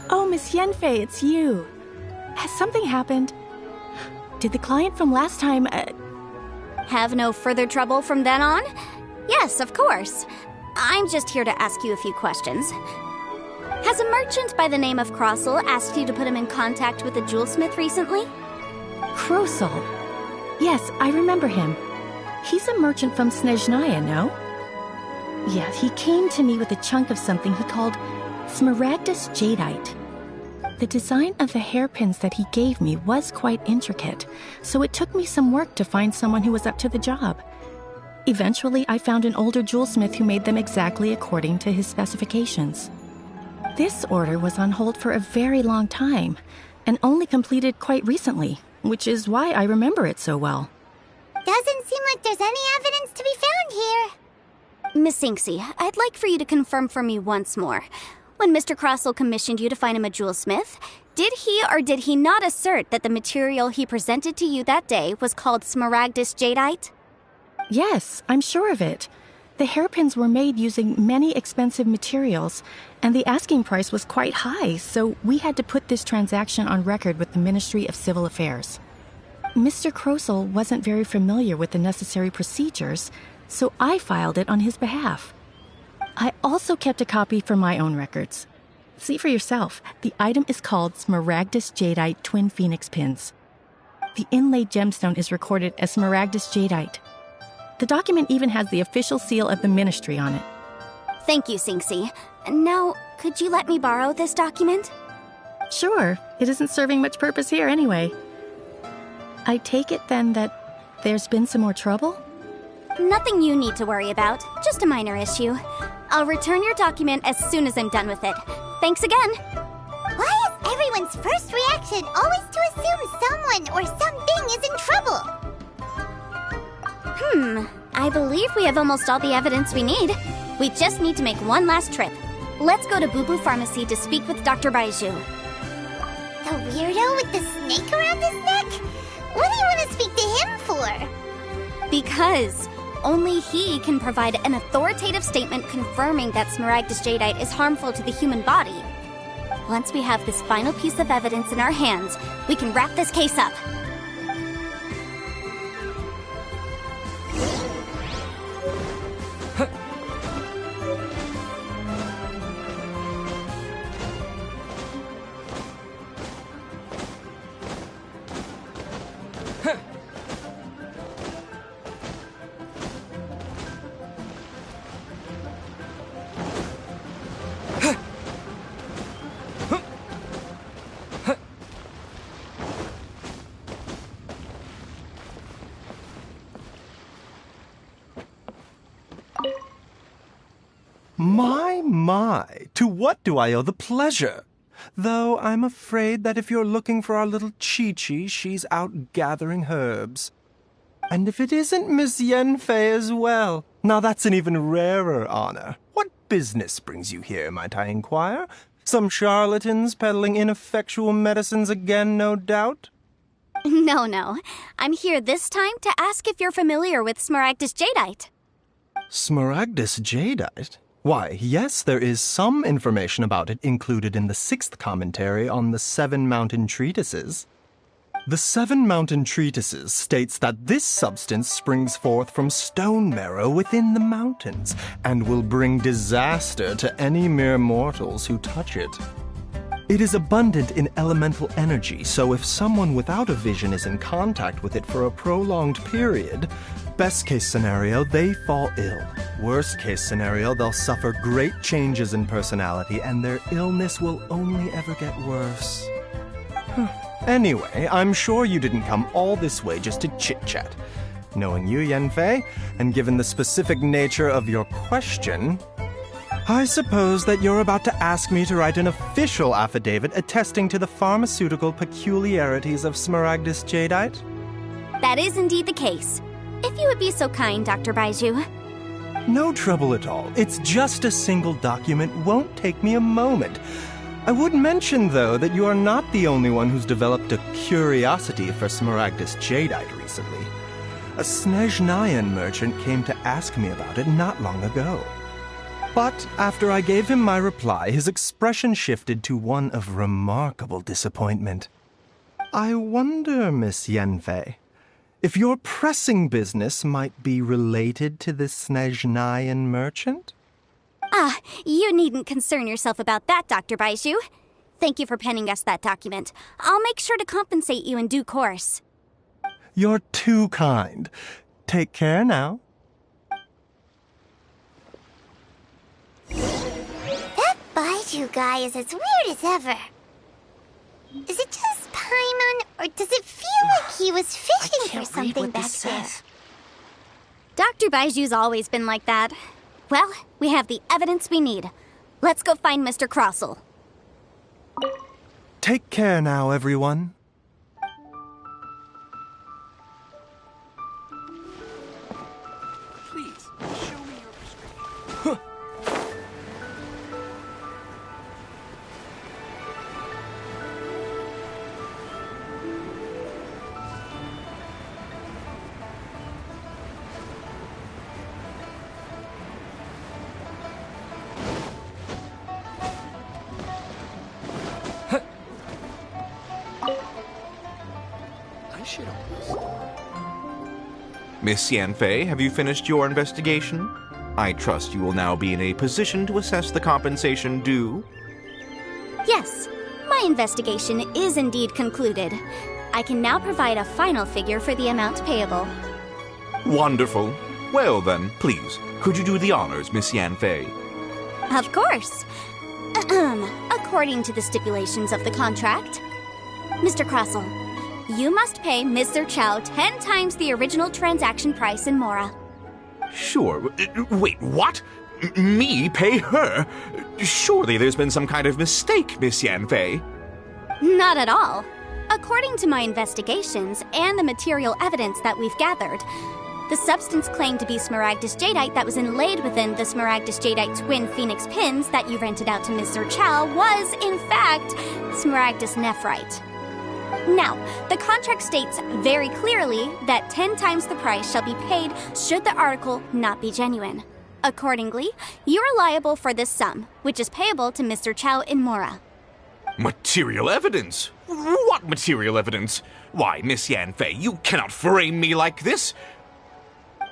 Speaker 10: Oh, Miss Yanfei, it's you. Has something happened? Did the client from last time,
Speaker 7: Have no further trouble from then on? Yes, of course. I'm just here to ask you a few questions. Has a merchant by the name of Crossel asked you to put him in contact with a jewelsmith recently?
Speaker 10: Krosel. Yes, I remember him. He's a merchant from Snezhnaya, no? Yeah, he came to me with a chunk of something he called Smaragdus Jadeite. The design of the hairpins that he gave me was quite intricate, so it took me some work to find someone who was up to the job. Eventually, I found an older jewelsmith who made them exactly according to his specifications. This order was on hold for a very long time, and only completed quite recently, which is why I remember it so well.
Speaker 2: Doesn't seem like there's any evidence to be found here.
Speaker 7: Miss Sinksy, I'd like for you to confirm for me once more. When Mr. Crossel commissioned you to find him a jewelsmith, did he or did he not assert that the material he presented to you that day was called Smaragdus Jadeite?
Speaker 10: Yes, I'm sure of it. The hairpins were made using many expensive materials, and the asking price was quite high, so we had to put this transaction on record with the Ministry of Civil Affairs. Mr. Krosel wasn't very familiar with the necessary procedures, so I filed it on his behalf. I also kept a copy for my own records. See for yourself, the item is called Smaragdus Jadeite Twin Phoenix Pins. The inlaid gemstone is recorded as Smaragdus Jadeite. The document even has the official seal of the ministry on it.
Speaker 7: Thank you, Sinksy. Now, could you let me borrow this document?
Speaker 10: Sure, it isn't serving much purpose here anyway. I take it then that there's been some more trouble?
Speaker 7: Nothing you need to worry about, just a minor issue. I'll return your document as soon as I'm done with it. Thanks again!
Speaker 2: Why is everyone's first reaction always to assume someone or something is in trouble?
Speaker 7: I believe we have almost all the evidence we need. We just need to make one last trip. Let's go to Boo Boo Pharmacy to speak with Dr. Baiju.
Speaker 2: The weirdo with the snake around his neck? What do you want to speak to him for?
Speaker 7: Because only he can provide an authoritative statement confirming that Smaragdus Jadeite is harmful to the human body. Once we have this final piece of evidence in our hands, we can wrap this case up.
Speaker 11: My, to what do I owe the pleasure? Though I'm afraid that if you're looking for our little Chi-Chi, she's out gathering herbs. And if it isn't Miss Yenfei as well, now that's an even rarer honor. What business brings you here, might I inquire? Some charlatans peddling ineffectual medicines again, no doubt?
Speaker 7: No. I'm here this time to ask if you're familiar with Smaragdus Jadeite.
Speaker 11: Smaragdus Jadeite? Why, yes, there is some information about it included in the 6th commentary on the 7 Mountain Treatises. The 7 Mountain Treatises states that this substance springs forth from stone marrow within the mountains and will bring disaster to any mere mortals who touch it. It is abundant in elemental energy, so if someone without a vision is in contact with it for a prolonged period, best case scenario, they fall ill. Worst case scenario, they'll suffer great changes in personality and their illness will only ever get worse. Anyway, I'm sure you didn't come all this way just to chit-chat. Knowing you, Yenfei, and given the specific nature of your question, I suppose that you're about to ask me to write an official affidavit attesting to the pharmaceutical peculiarities of Smaragdus Jadeite?
Speaker 7: That is indeed the case. If you would be so kind, Dr. Baiju.
Speaker 11: No trouble at all. It's just a single document. Won't take me a moment. I would mention, though, that you are not the only one who's developed a curiosity for Smaragdus Jadeite recently. A Snezhnayan merchant came to ask me about it not long ago. But after I gave him my reply, his expression shifted to one of remarkable disappointment. I wonder, Miss Yenfei, if your pressing business might be related to this Snezhnayan merchant?
Speaker 7: You needn't concern yourself about that, Dr. Baiju. Thank you for penning us that document. I'll make sure to compensate you in due course.
Speaker 11: You're too kind. Take care now.
Speaker 2: That Baiju guy is as weird as ever. Is it just Paimon, or does it feel like he was fishing for something back there?
Speaker 7: Dr. Baiju's always been like that. Well, we have the evidence we need. Let's go find Mr. Crossell.
Speaker 11: Take care now, everyone.
Speaker 6: Please, show me your prescription. I should open this door.
Speaker 8: Miss Yanfei, have you finished your investigation? I trust you will now be in a position to assess the compensation due.
Speaker 7: Yes, my investigation is indeed concluded. I can now provide a final figure for the amount payable.
Speaker 8: Wonderful. Well then, please, could you do the honors, Miss Yanfei?
Speaker 7: Of course. According to the stipulations of the contract, Mr. Crossell, you must pay Mr. Chow 10 times the original transaction price in Mora.
Speaker 8: Sure. Wait, what? Me pay her? Surely there's been some kind of mistake, Miss Yanfei.
Speaker 7: Not at all. According to my investigations and the material evidence that we've gathered, the substance claimed to be smaragdus jadeite that was inlaid within the smaragdus jadeite twin phoenix pins that you rented out to Mr. Chow was, in fact, smaragdus nephrite. Now, the contract states very clearly that 10 times the price shall be paid should the article not be genuine. Accordingly, you are liable for this sum, which is payable to Mr. Chow in Mora.
Speaker 8: Material evidence? What material evidence? Why, Miss Yanfei, you cannot frame me like this.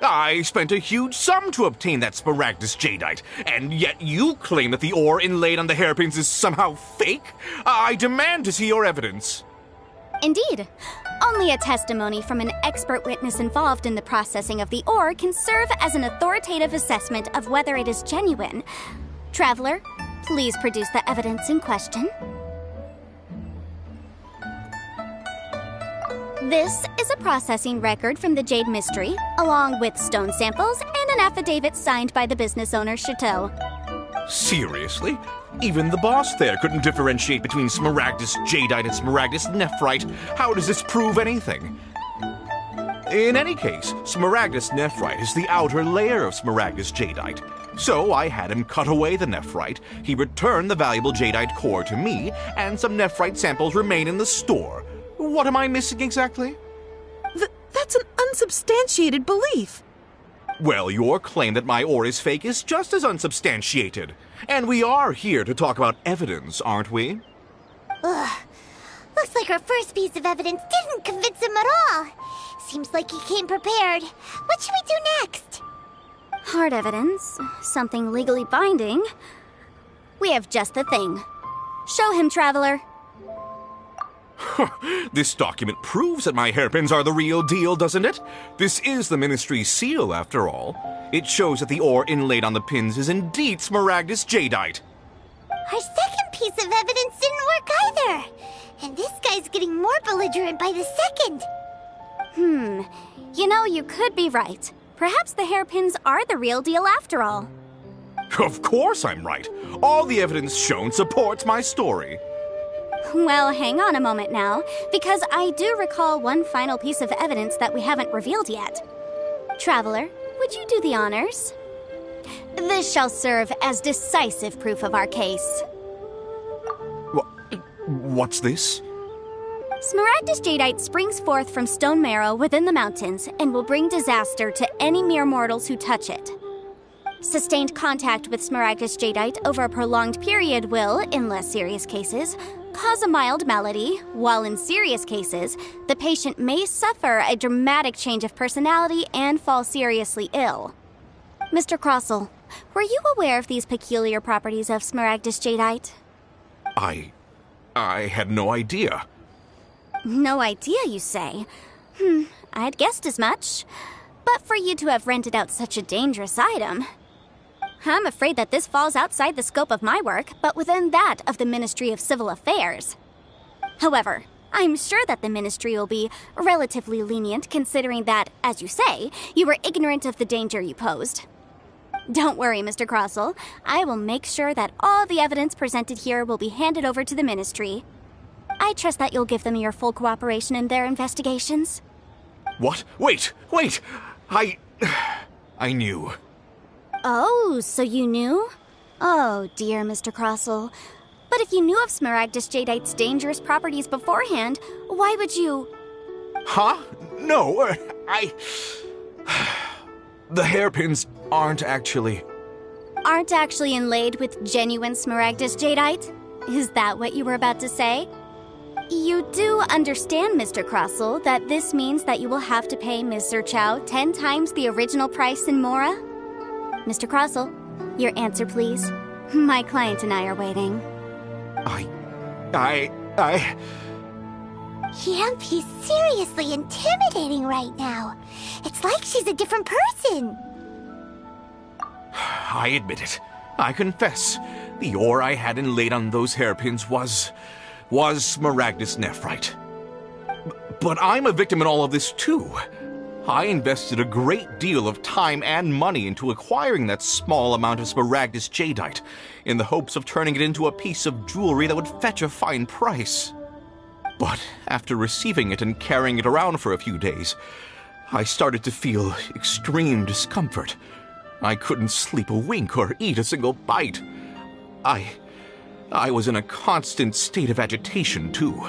Speaker 8: I spent a huge sum to obtain that smaragdus jadeite, and yet you claim that the ore inlaid on the hairpins is somehow fake? I demand to see your evidence.
Speaker 7: Indeed. Only a testimony from an expert witness involved in the processing of the ore can serve as an authoritative assessment of whether it is genuine. Traveler, please produce the evidence in question. This is a processing record from the Jade Mystery, along with stone samples and an affidavit signed by the business owner, Chateau.
Speaker 8: Seriously? Even the boss there couldn't differentiate between smaragdus jadeite and smaragdus nephrite. How does this prove anything? In any case, smaragdus nephrite is the outer layer of smaragdus jadeite. So I had him cut away the nephrite, he returned the valuable jadeite core to me, and some nephrite samples remain in the store. What am I missing exactly?
Speaker 9: That's an unsubstantiated belief.
Speaker 8: Well, your claim that my ore is fake is just as unsubstantiated. And we are here to talk about evidence, aren't we?
Speaker 2: Ugh. Looks like our first piece of evidence didn't convince him at all. Seems like he came prepared. What should we do next?
Speaker 7: Hard evidence, something legally binding. We have just the thing. Show him, Traveler.
Speaker 8: This document proves that my hairpins are the real deal, doesn't it? This is the Ministry's seal, after all. It shows that the ore inlaid on the pins is indeed smaragdus jadeite.
Speaker 2: Our second piece of evidence didn't work either. And this guy's getting more belligerent by the second.
Speaker 7: You know, you could be right. Perhaps the hairpins are the real deal after all.
Speaker 8: Of course I'm right. All the evidence shown supports my story.
Speaker 7: Well, hang on a moment now, because I do recall one final piece of evidence that we haven't revealed yet. Traveler, would you do the honors? This shall serve as decisive proof of our case.
Speaker 8: What's this?
Speaker 7: Smaragdus jadeite springs forth from stone marrow within the mountains and will bring disaster to any mere mortals who touch it. Sustained contact with smaragdus jadeite over a prolonged period will, in less serious cases, cause a mild malady, while in serious cases, the patient may suffer a dramatic change of personality and fall seriously ill. Mr. Crossell, were you aware of these peculiar properties of Smaragdus Jadeite?
Speaker 8: I had no idea.
Speaker 7: No idea, you say? I'd guessed as much. But for you to have rented out such a dangerous item... I'm afraid that this falls outside the scope of my work, but within that of the Ministry of Civil Affairs. However, I'm sure that the Ministry will be relatively lenient considering that, as you say, you were ignorant of the danger you posed. Don't worry, Mr. Crossell. I will make sure that all the evidence presented here will be handed over to the Ministry. I trust that you'll give them your full cooperation in their investigations.
Speaker 8: What? Wait! I knew.
Speaker 7: Oh, so you knew? Oh, dear Mr. Crossell. But if you knew of Smaragdus Jadeite's dangerous properties beforehand, why would you...
Speaker 8: Huh? No, The hairpins aren't actually
Speaker 7: inlaid with genuine Smaragdus Jadeite? Is that what you were about to say? You do understand, Mr. Crossell, that this means that you will have to pay Mr. Chow 10 times the original price in Mora? Mr. Crossell, your answer, please. My client and I are waiting.
Speaker 2: Yamp, he's seriously intimidating right now. It's like she's a different person.
Speaker 8: I admit it. I confess. The ore I had inlaid on those hairpins was Smaragdus Nephrite. But I'm a victim in all of this too. I invested a great deal of time and money into acquiring that small amount of Smaragdus Jadeite, in the hopes of turning it into a piece of jewelry that would fetch a fine price. But after receiving it and carrying it around for a few days, I started to feel extreme discomfort. I couldn't sleep a wink or eat a single bite. I was in a constant state of agitation, too.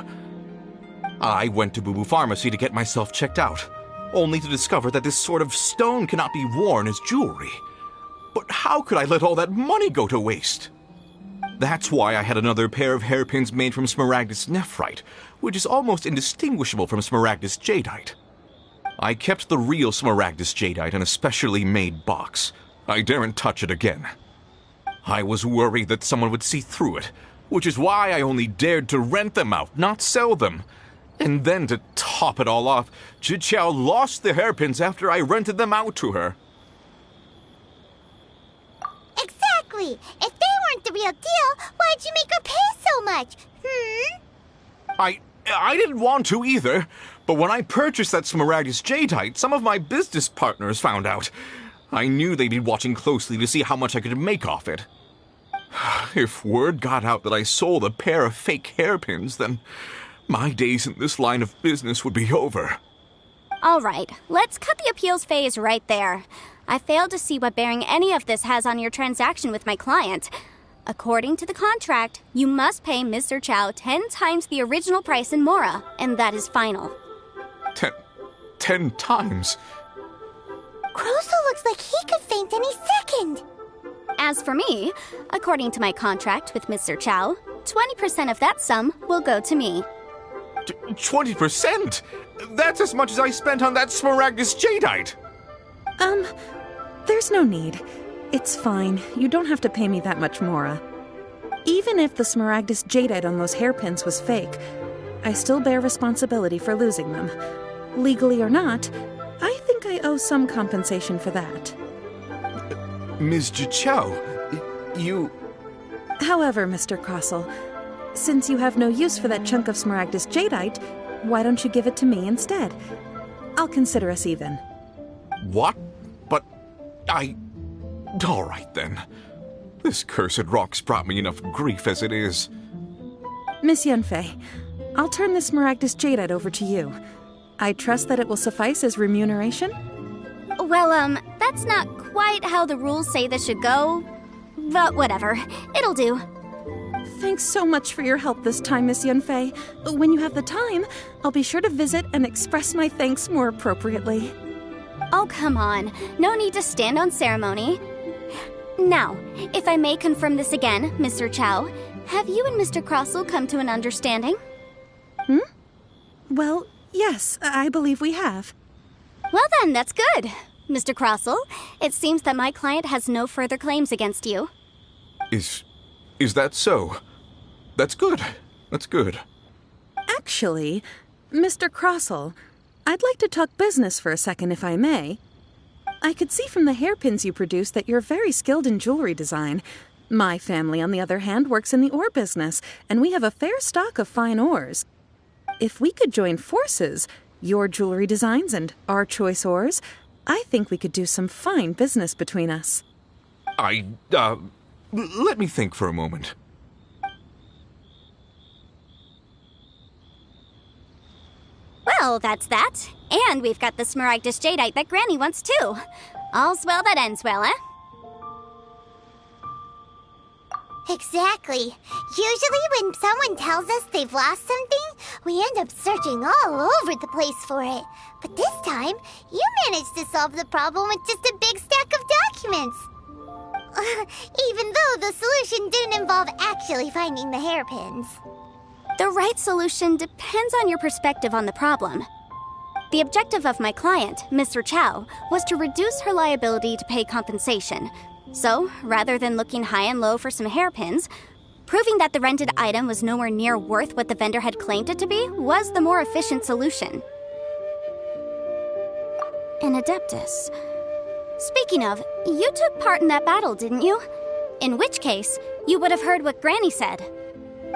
Speaker 8: I went to Boo Boo Pharmacy to get myself checked out, only to discover that this sort of stone cannot be worn as jewelry. But how could I let all that money go to waste? That's why I had another pair of hairpins made from Smaragdus Nephrite, which is almost indistinguishable from Smaragdus Jadeite. I kept the real Smaragdus Jadeite in a specially made box. I daren't touch it again. I was worried that someone would see through it, which is why I only dared to rent them out, not sell them. And then to top it all off, Zhiqiao lost the hairpins after I rented them out to her.
Speaker 2: Exactly! If they weren't the real deal, why'd you make her pay so much?
Speaker 8: I didn't want to either, but when I purchased that Smaragdus Jadeite, some of my business partners found out. I knew they'd be watching closely to see how much I could make off it. If word got out that I sold a pair of fake hairpins, then my days in this line of business would be over.
Speaker 7: All right, let's cut the appeals phase right there. I failed to see what bearing any of this has on your transaction with my client. According to the contract, you must pay Mr. Chow 10 times the original price in Mora, and that is final.
Speaker 8: 10 times?
Speaker 2: Crossell looks like he could faint any second.
Speaker 7: As for me, according to my contract with Mr. Chow, 20% of that sum will go to me.
Speaker 8: 20%? That's as much as I spent on that Smaragdus Jadeite!
Speaker 9: There's no need. It's fine. You don't have to pay me that much, Mora. Even if the Smaragdus Jadeite on those hairpins was fake, I still bear responsibility for losing them. Legally or not, I think I owe some compensation for that.
Speaker 8: Ms. Zhiqiao, you...
Speaker 9: However, Mr. Crossell, since you have no use for that chunk of Smaragdus Jadeite, why don't you give it to me instead? I'll consider us even.
Speaker 8: What? But all right, then. This cursed rock's brought me enough grief as it is.
Speaker 9: Miss Yunfei, I'll turn this Smaragdus Jadeite over to you. I trust that it will suffice as remuneration?
Speaker 7: Well, that's not quite how the rules say this should go. But whatever, it'll do.
Speaker 9: Thanks so much for your help this time, Miss Yunfei. When you have the time, I'll be sure to visit and express my thanks more appropriately.
Speaker 7: Oh, come on. No need to stand on ceremony. Now, if I may confirm this again, Mr. Chow, have you and Mr. Crossell come to an understanding?
Speaker 9: Well, yes, I believe we have.
Speaker 7: Well then, that's good. Mr. Crossell, it seems that my client has no further claims against you.
Speaker 8: Is that so? That's good. That's good.
Speaker 9: Actually, Mr. Crossell, I'd like to talk business for a second if I may. I could see from the hairpins you produce that you're very skilled in jewelry design. My family, on the other hand, works in the ore business, and we have a fair stock of fine ores. If we could join forces, your jewelry designs and our choice ores, I think we could do some fine business between us.
Speaker 8: Let me think for a moment.
Speaker 7: Well, that's that. And we've got the Smaragdus Jadeite that Granny wants too. All's well that ends well, eh?
Speaker 2: Exactly. Usually when someone tells us they've lost something, we end up searching all over the place for it. But this time, you managed to solve the problem with just a big stack of documents. Even though the solution didn't involve actually finding the hairpins.
Speaker 7: The right solution depends on your perspective on the problem. The objective of my client, Mr. Chow, was to reduce her liability to pay compensation. So, rather than looking high and low for some hairpins, proving that the rented item was nowhere near worth what the vendor had claimed it to be was the more efficient solution. An Adeptus. Speaking of, you took part in that battle, didn't you? In which case, you would have heard what Granny said.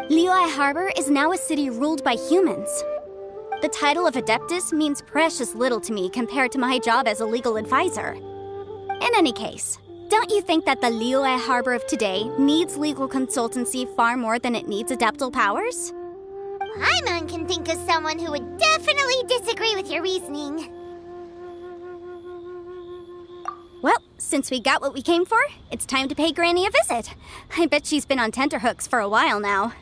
Speaker 7: Liyue Harbor is now a city ruled by humans. The title of Adeptus means precious little to me compared to my job as a legal advisor. In any case, don't you think that the Liyue Harbor of today needs legal consultancy far more than it needs adeptal powers?
Speaker 2: Paimon can think of someone who would definitely disagree with your reasoning.
Speaker 7: Well, since we got what we came for, it's time to pay Granny a visit. I bet she's been on tenterhooks for a while now.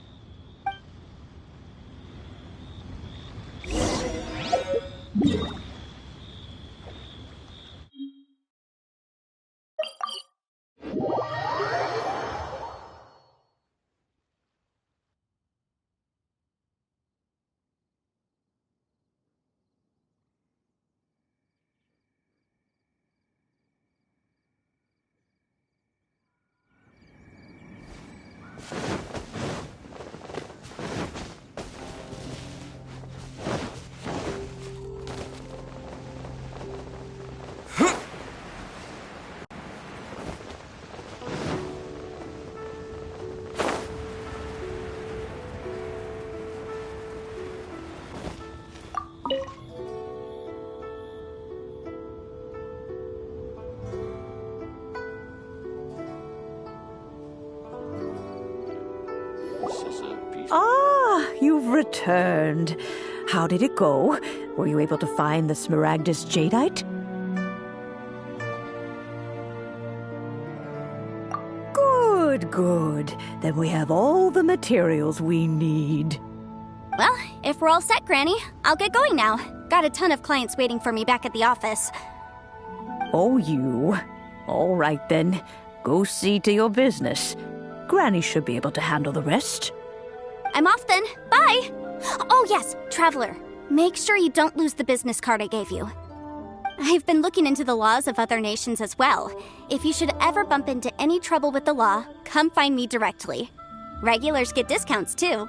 Speaker 5: Ah, you've returned. How did it go? Were you able to find the Smaragdus Jadeite? Good, good. Then we have all the materials we need.
Speaker 7: Well, if we're all set, Granny, I'll get going now. Got a ton of clients waiting for me back at the office.
Speaker 5: Oh, you. All right, then. Go see to your business. Granny should be able to handle the rest.
Speaker 7: I'm off then. Bye! Oh yes, Traveler. Make sure you don't lose the business card I gave you. I've been looking into the laws of other nations as well. If you should ever bump into any trouble with the law, come find me directly. Regulars get discounts too.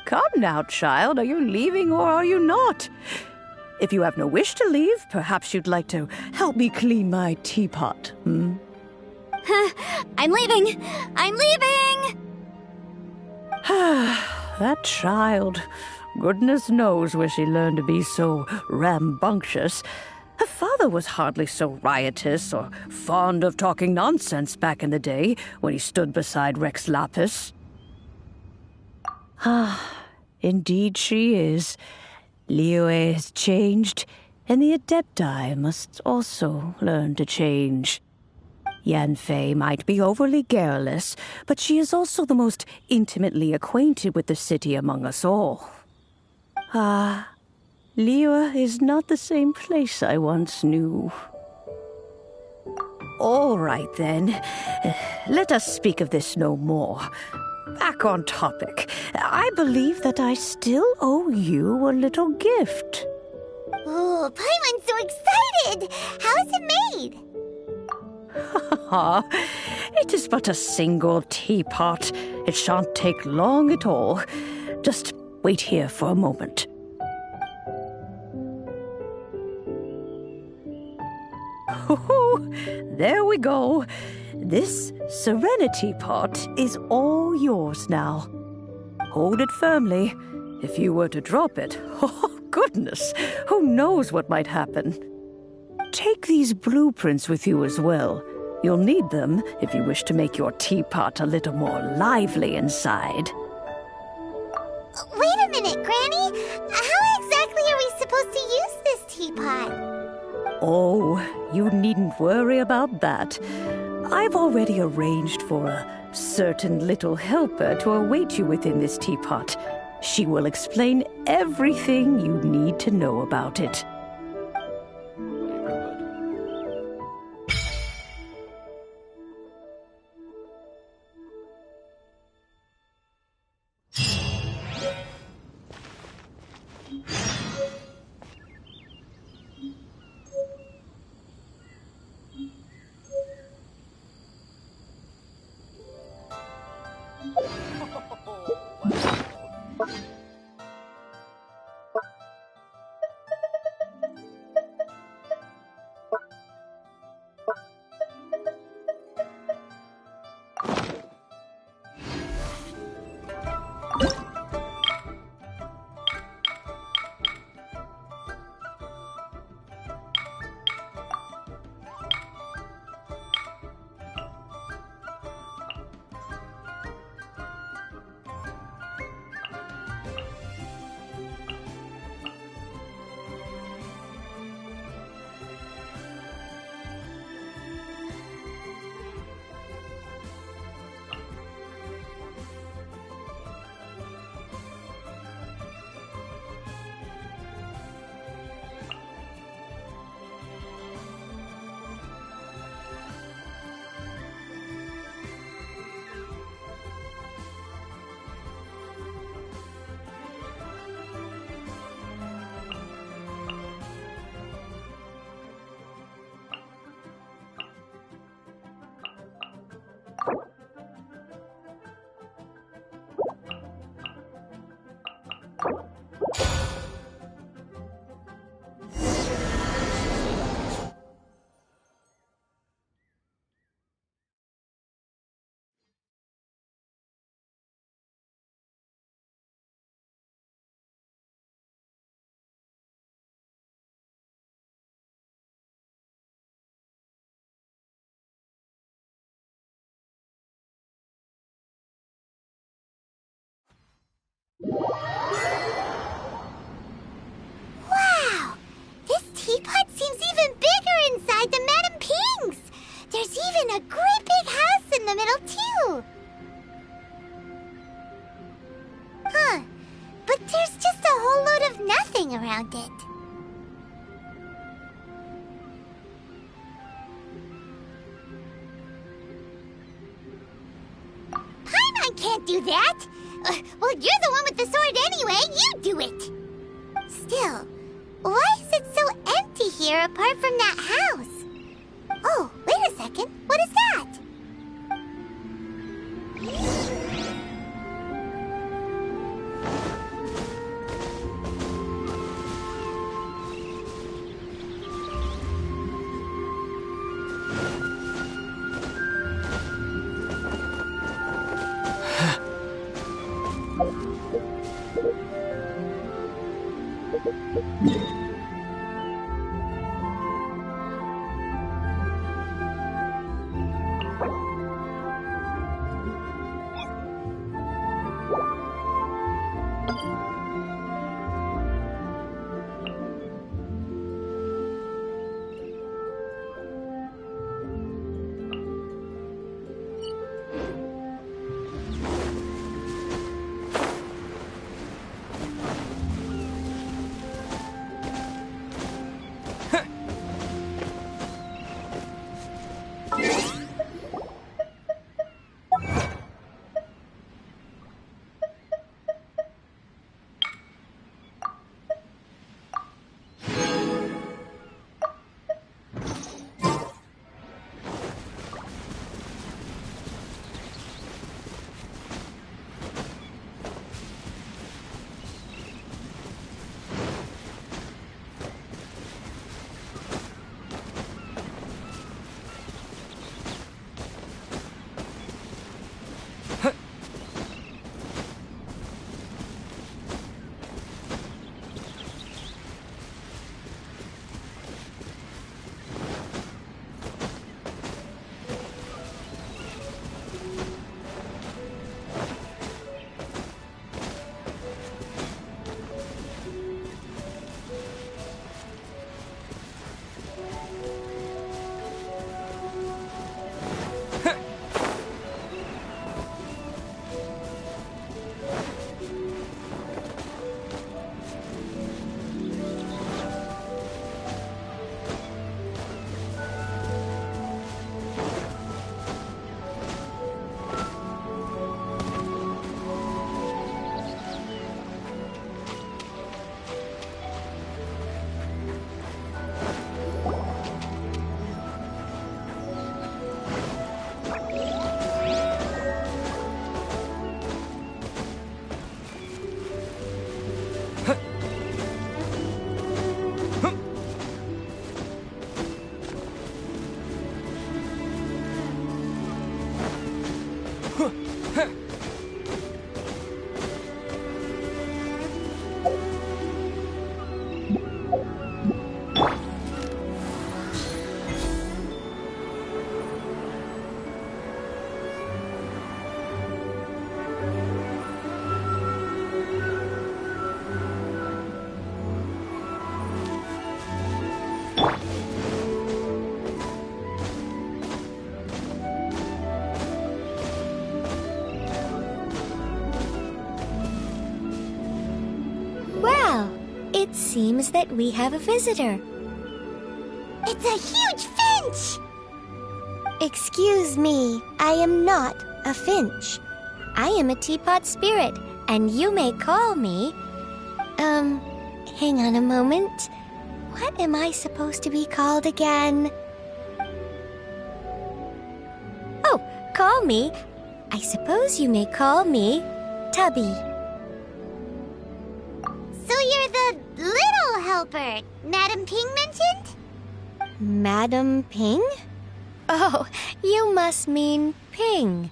Speaker 5: Come now, child. Are you leaving or are you not? If you have no wish to leave, perhaps you'd like to help me clean my teapot, hmm?
Speaker 7: I'm leaving! I'm leaving!
Speaker 5: That child. Goodness knows where she learned to be so rambunctious. Her father was hardly so riotous or fond of talking nonsense back in the day when he stood beside Rex Lapis. Indeed she is. Liyue has changed, and the Adepti must also learn to change. Yanfei might be overly garrulous, but she is also the most intimately acquainted with the city among us all. Liyue is not the same place I once knew. All right, then. Let us speak of this no more. Back on topic. I believe that I still owe you a little gift.
Speaker 2: Oh, Paimon's so excited! excited! How is it made?
Speaker 5: It is but a single teapot. It shan't take long at all. Just wait here for a moment. There we go. This Serenity Pot is all yours now. Hold it firmly. If you were to drop it, oh goodness, who knows what might happen. Take these blueprints with you as well. You'll need them if you wish to make your teapot a little more lively inside.
Speaker 2: Wait a minute, Granny. How exactly are we supposed to use this teapot?
Speaker 5: Oh, you needn't worry about that. I've already arranged for a certain little helper to await you within this teapot. She will explain everything you need to know about it.
Speaker 2: Wow! This teapot seems even bigger inside than Madame Ping's! There's even a great big house in the middle, too! Huh. But there's just a whole load of nothing around it. Paimon can't do that! Well, you're the one with the sword anyway. You do it. Still, why is it so empty here apart from that house? Oh, wait a second. What is that? It seems that we have a visitor. It's a huge finch! Excuse me, I am not a finch. I am a teapot spirit, and you may call me... hang on a moment. What am I supposed to be called again? Oh, call me. I suppose you may call me Tubby.
Speaker 12: So you're the little helper Madam Ping mentioned?
Speaker 2: Madam Ping? Oh, you must mean Ping.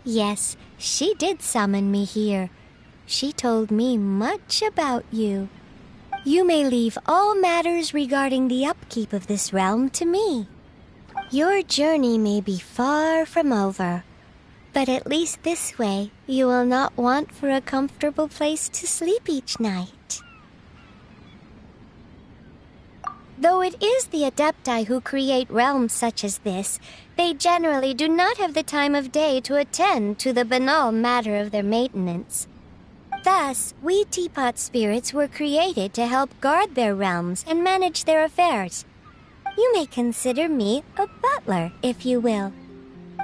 Speaker 2: Yes, she did summon me here. She told me much about you. You may leave all matters regarding the upkeep of this realm to me. Your journey may be far from over, but at least this way you will not want for a comfortable place to sleep each night. Though it is the Adepti who create realms such as this, they generally do not have the time of day to attend to the banal matter of their maintenance. Thus, we teapot spirits were created to help guard their realms and manage their affairs. You may consider me a butler, if you will.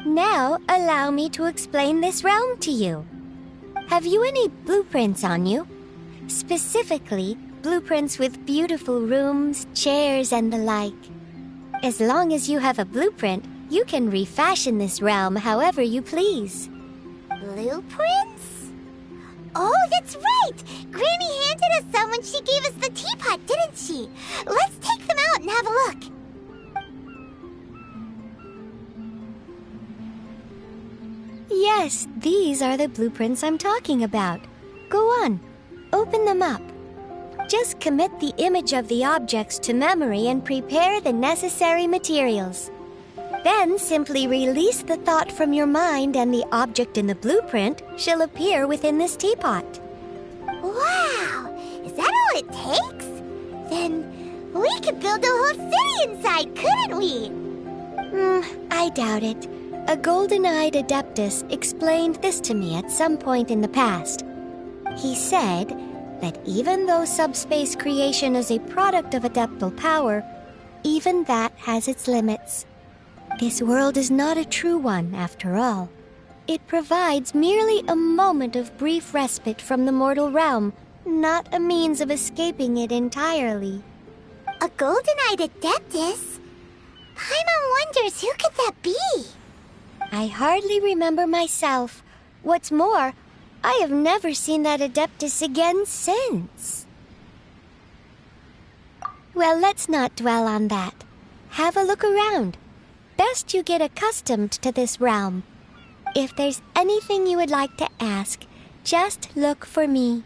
Speaker 2: Now, allow me to explain this realm to you. Have you any blueprints on you? Specifically, blueprints with beautiful rooms, chairs, and the like. As long as you have a blueprint, you can refashion this realm however you please.
Speaker 12: Blueprints? Oh, that's right! Granny handed us some when she gave us the teapot, didn't she? Let's take them out and have a look.
Speaker 2: Yes, these are the blueprints I'm talking about. Go on, open them up. Just commit the image of the objects to memory and prepare the necessary materials. Then simply release the thought from your mind and the object in the blueprint shall appear within this teapot.
Speaker 12: Wow! Is that all it takes? Then we could build a whole city inside, couldn't we?
Speaker 2: I doubt it. A golden-eyed Adeptus explained this to me at some point in the past. He said that even though subspace creation is a product of adeptal power, even that has its limits. This world is not a true one, after all. It provides merely a moment of brief respite from the mortal realm, not a means of escaping it entirely.
Speaker 12: A golden-eyed Adeptus? Paimon wonders who could that be?
Speaker 2: I hardly remember myself. What's more, I have never seen that Adeptus again since. Well, let's not dwell on that. Have a look around. Best you get accustomed to this realm. If there's anything you would like to ask, just look for me.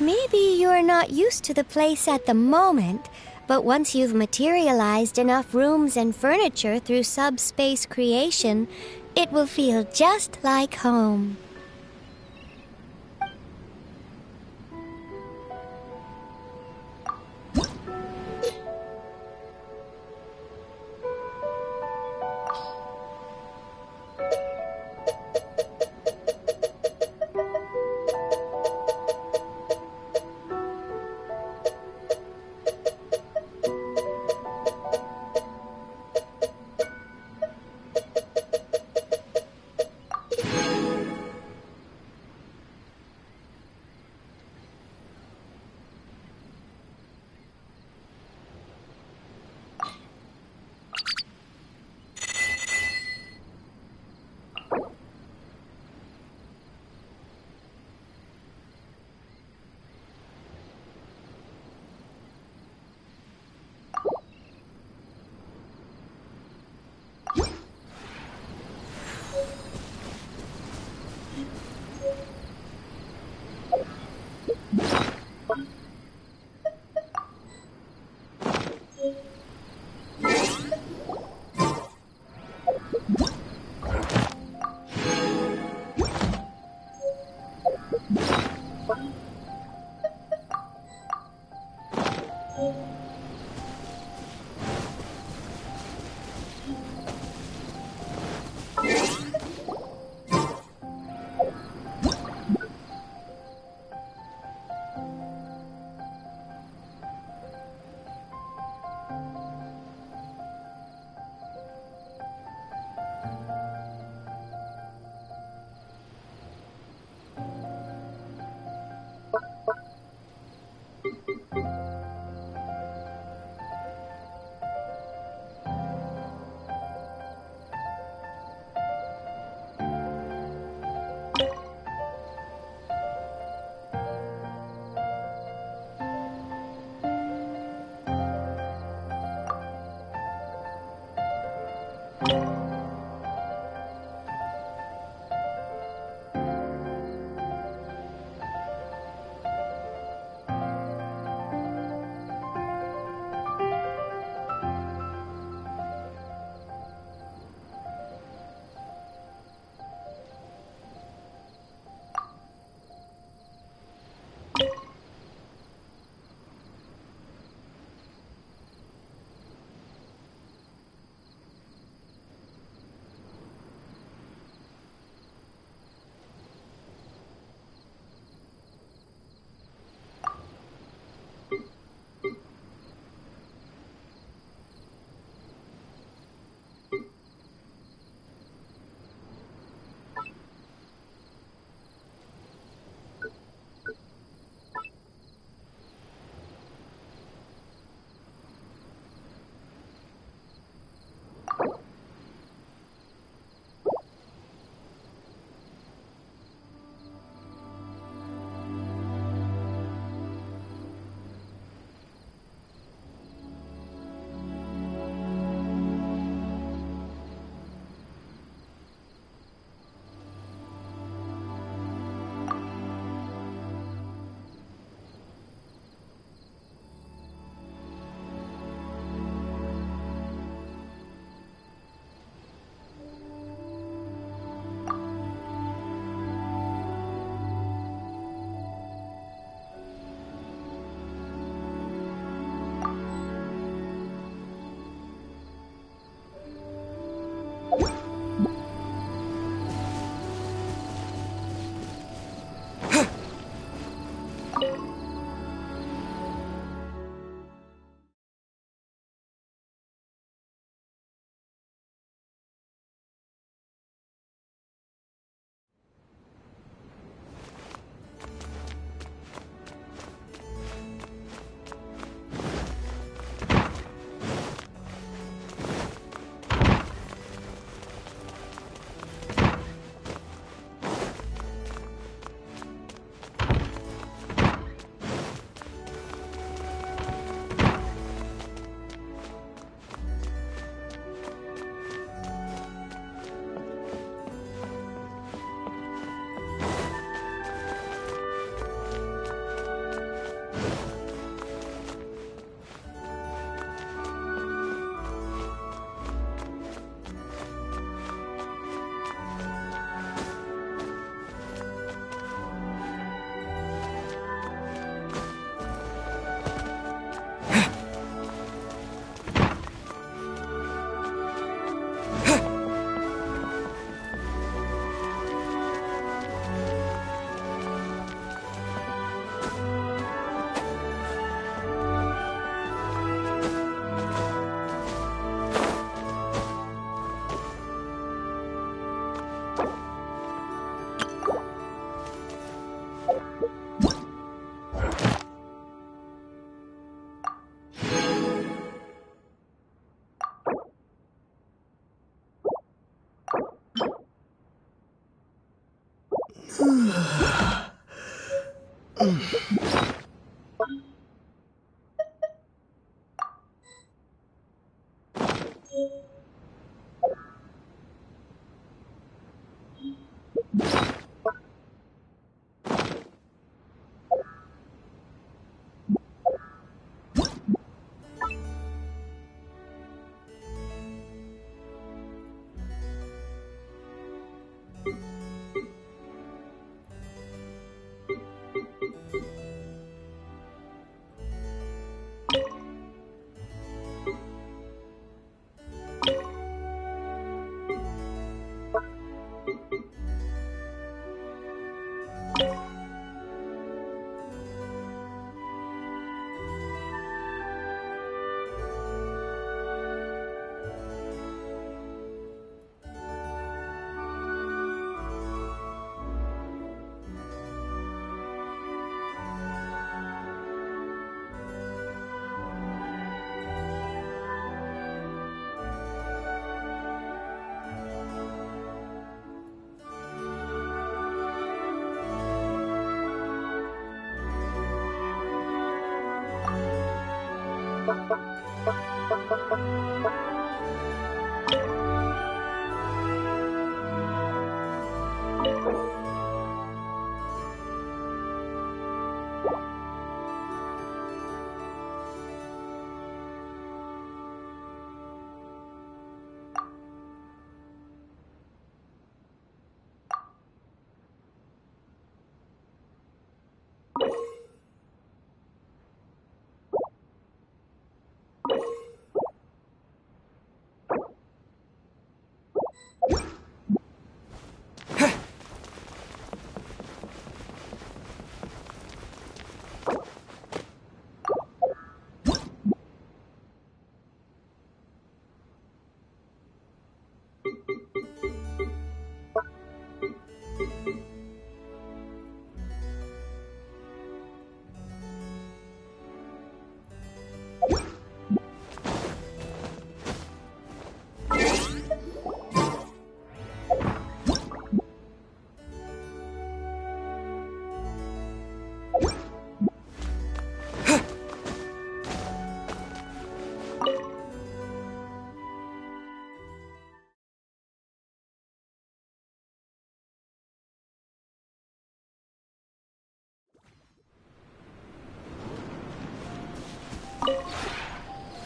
Speaker 12: Maybe you're not used to the place at the moment, but once you've materialized enough rooms and furniture through subspace creation, it will feel just like home.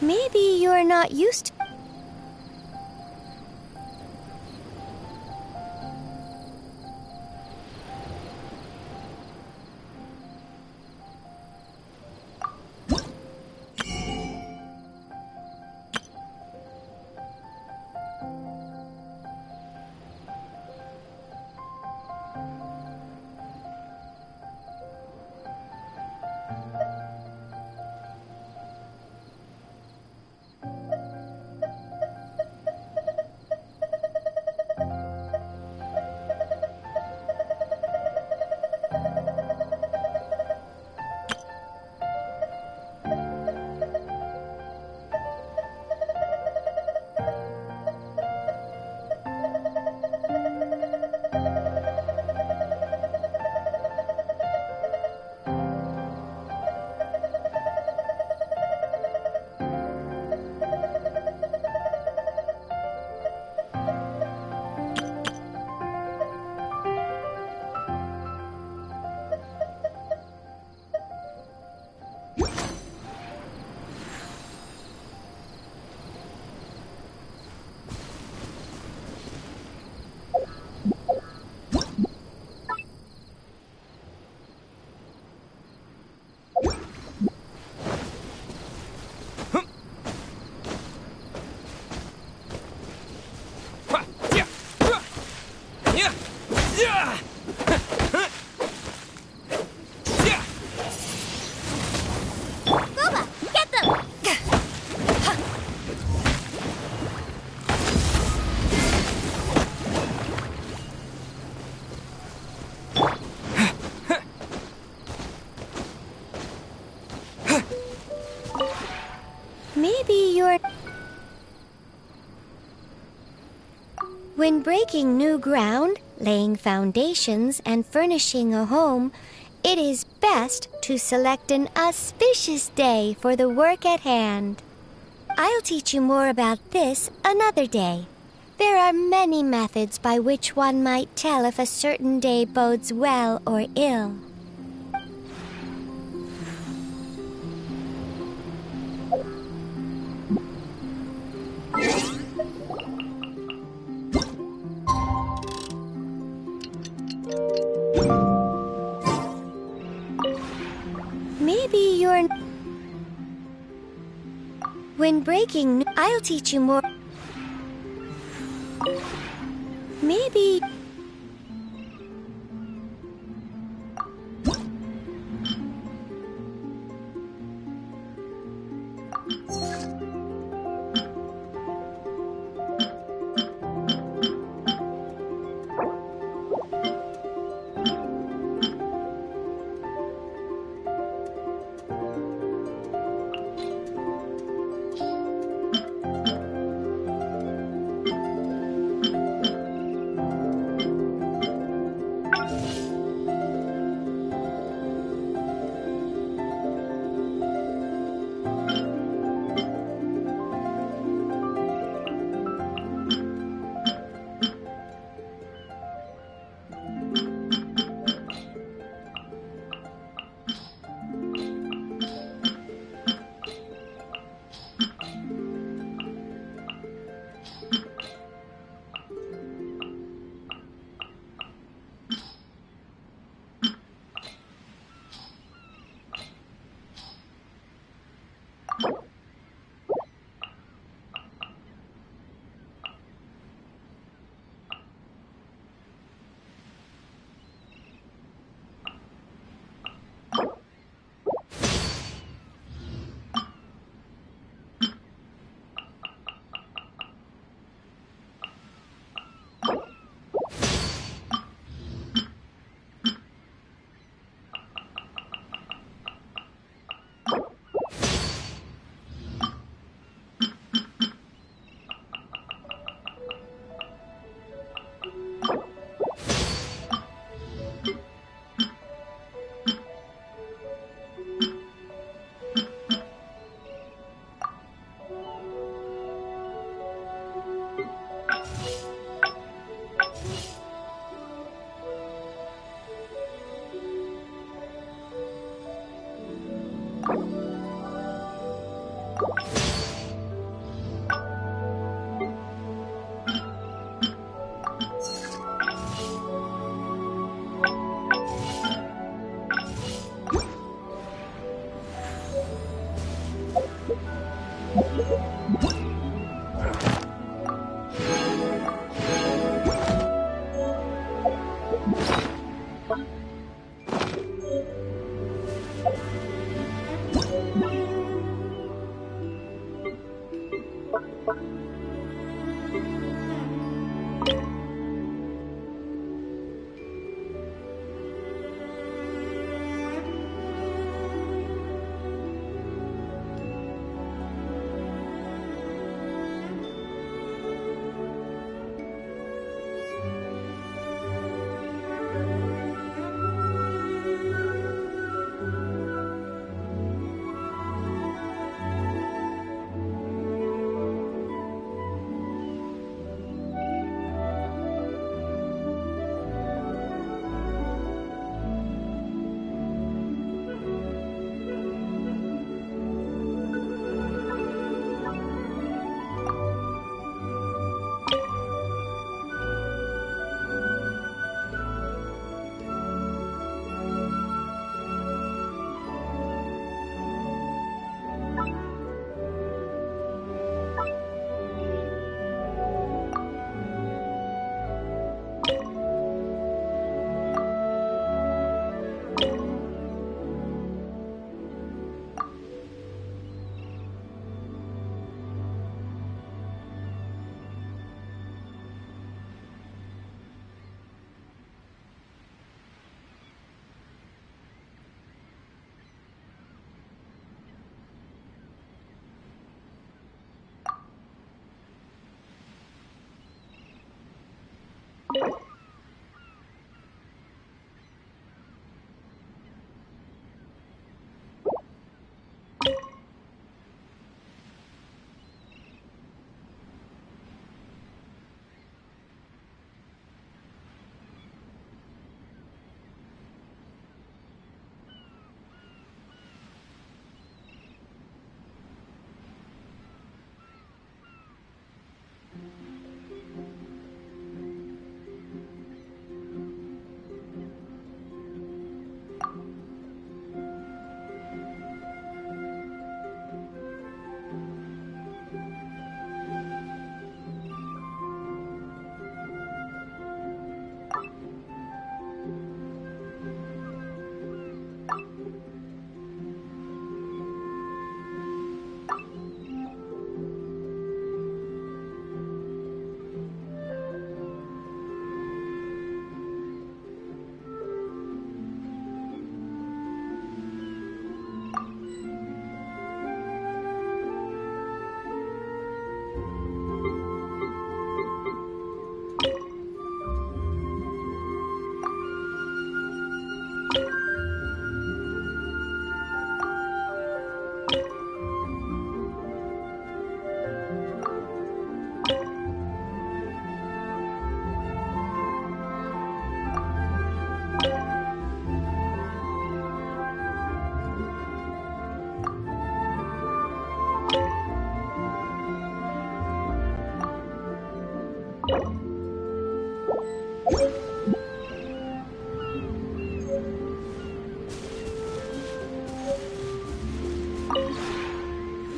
Speaker 12: Maybe you're not used to... Maybe you're... When breaking new ground, laying foundations and furnishing a home, it is best to select an auspicious day for the work at hand. I'll teach you more about this another day. There are many methods by which one might tell if a certain day bodes well or ill. Maybe you're... When breaking, I'll teach you more. Maybe...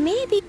Speaker 12: Maybe...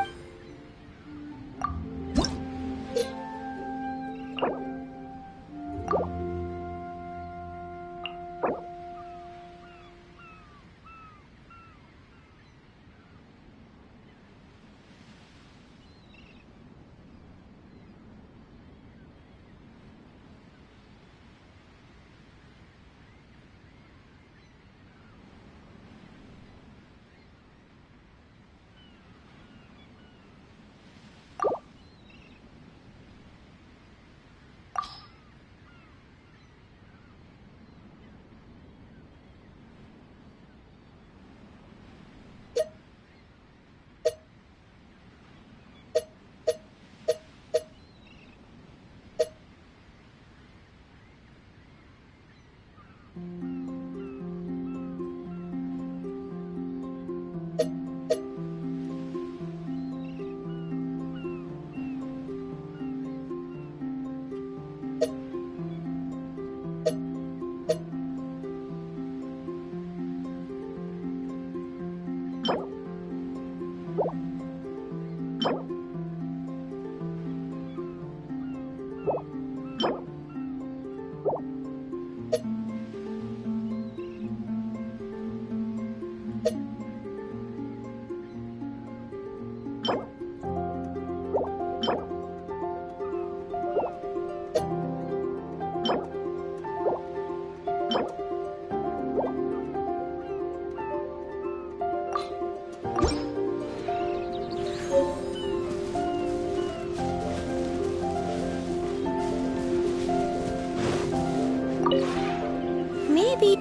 Speaker 12: Maybe...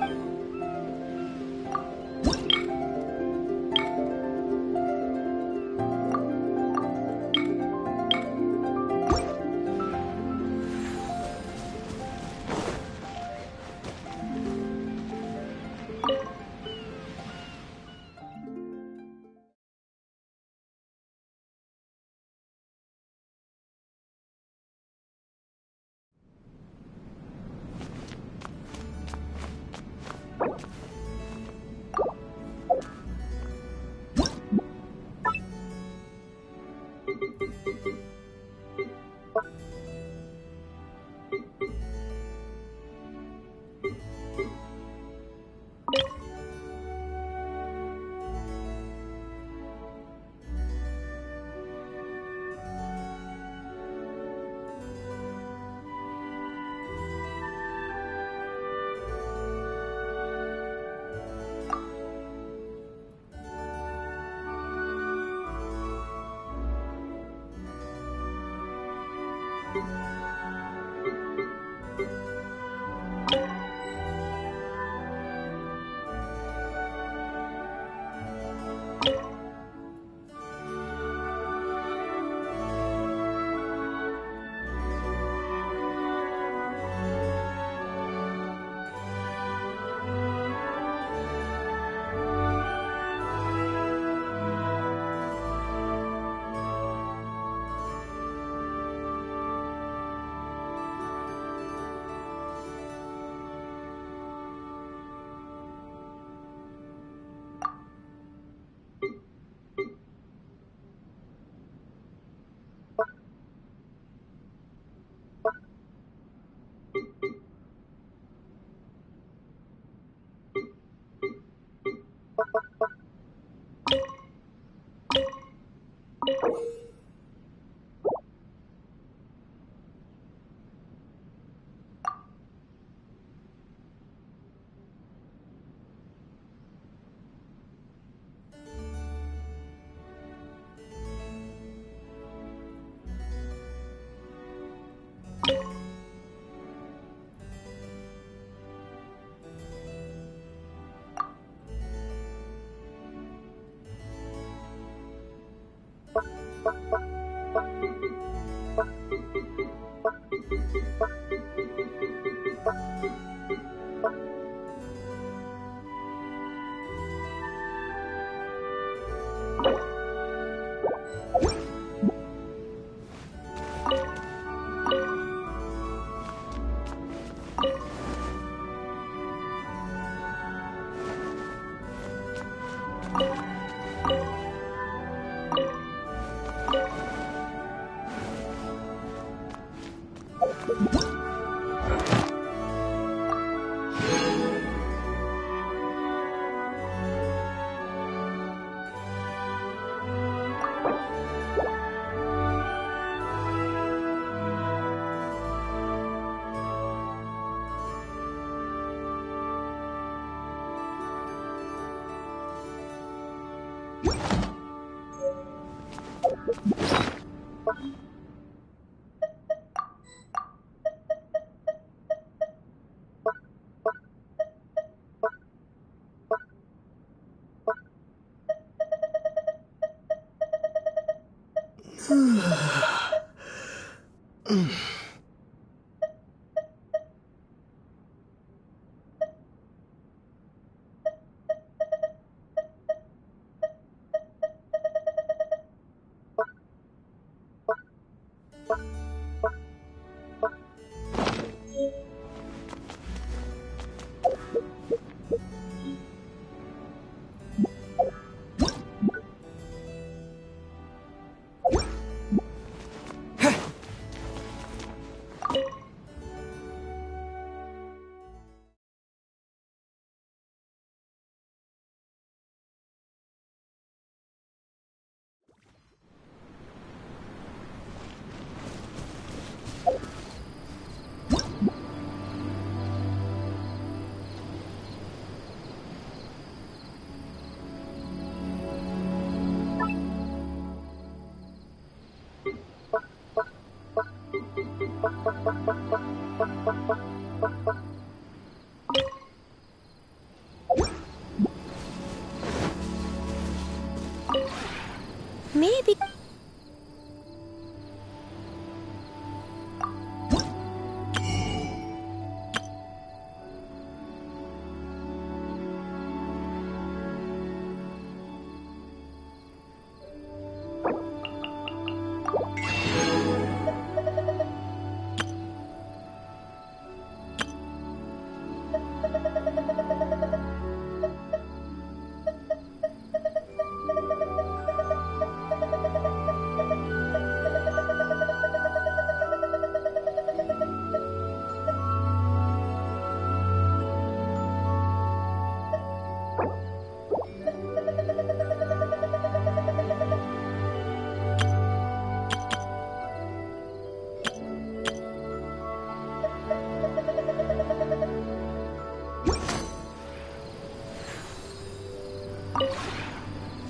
Speaker 12: Maybe...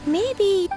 Speaker 12: Maybe...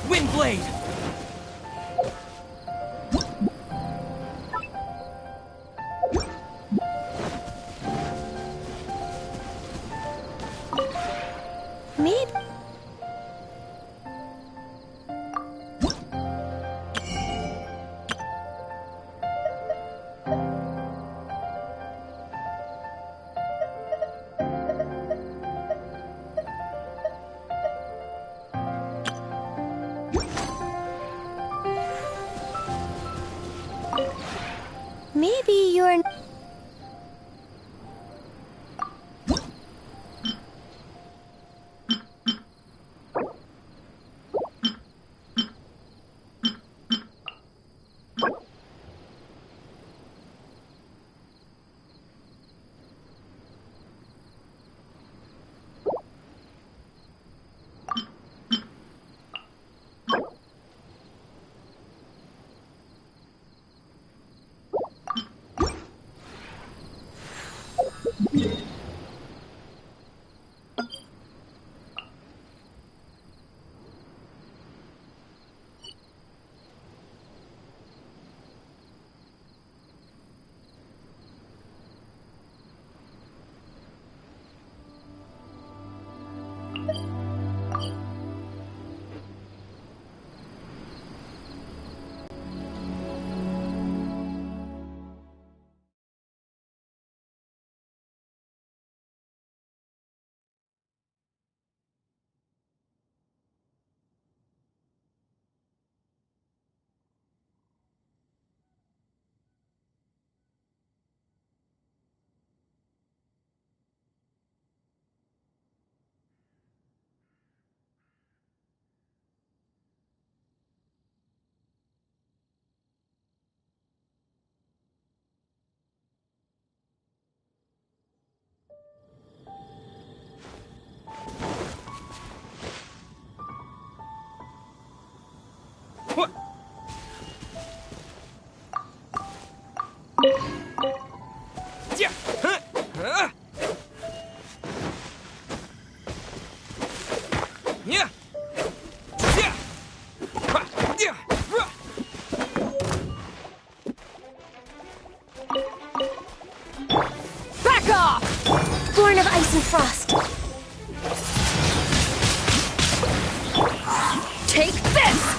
Speaker 4: Windblade!
Speaker 12: Maybe. Maybe you're.
Speaker 2: Back off! Born of ice and frost. Take this!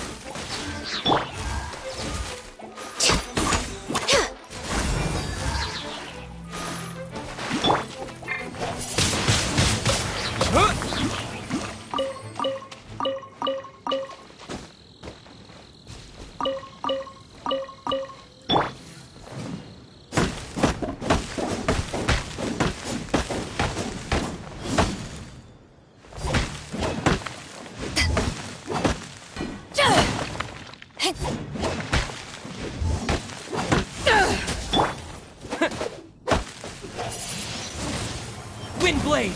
Speaker 4: Wind Blade!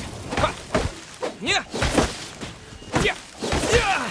Speaker 4: Yeah! Yeah! Yeah!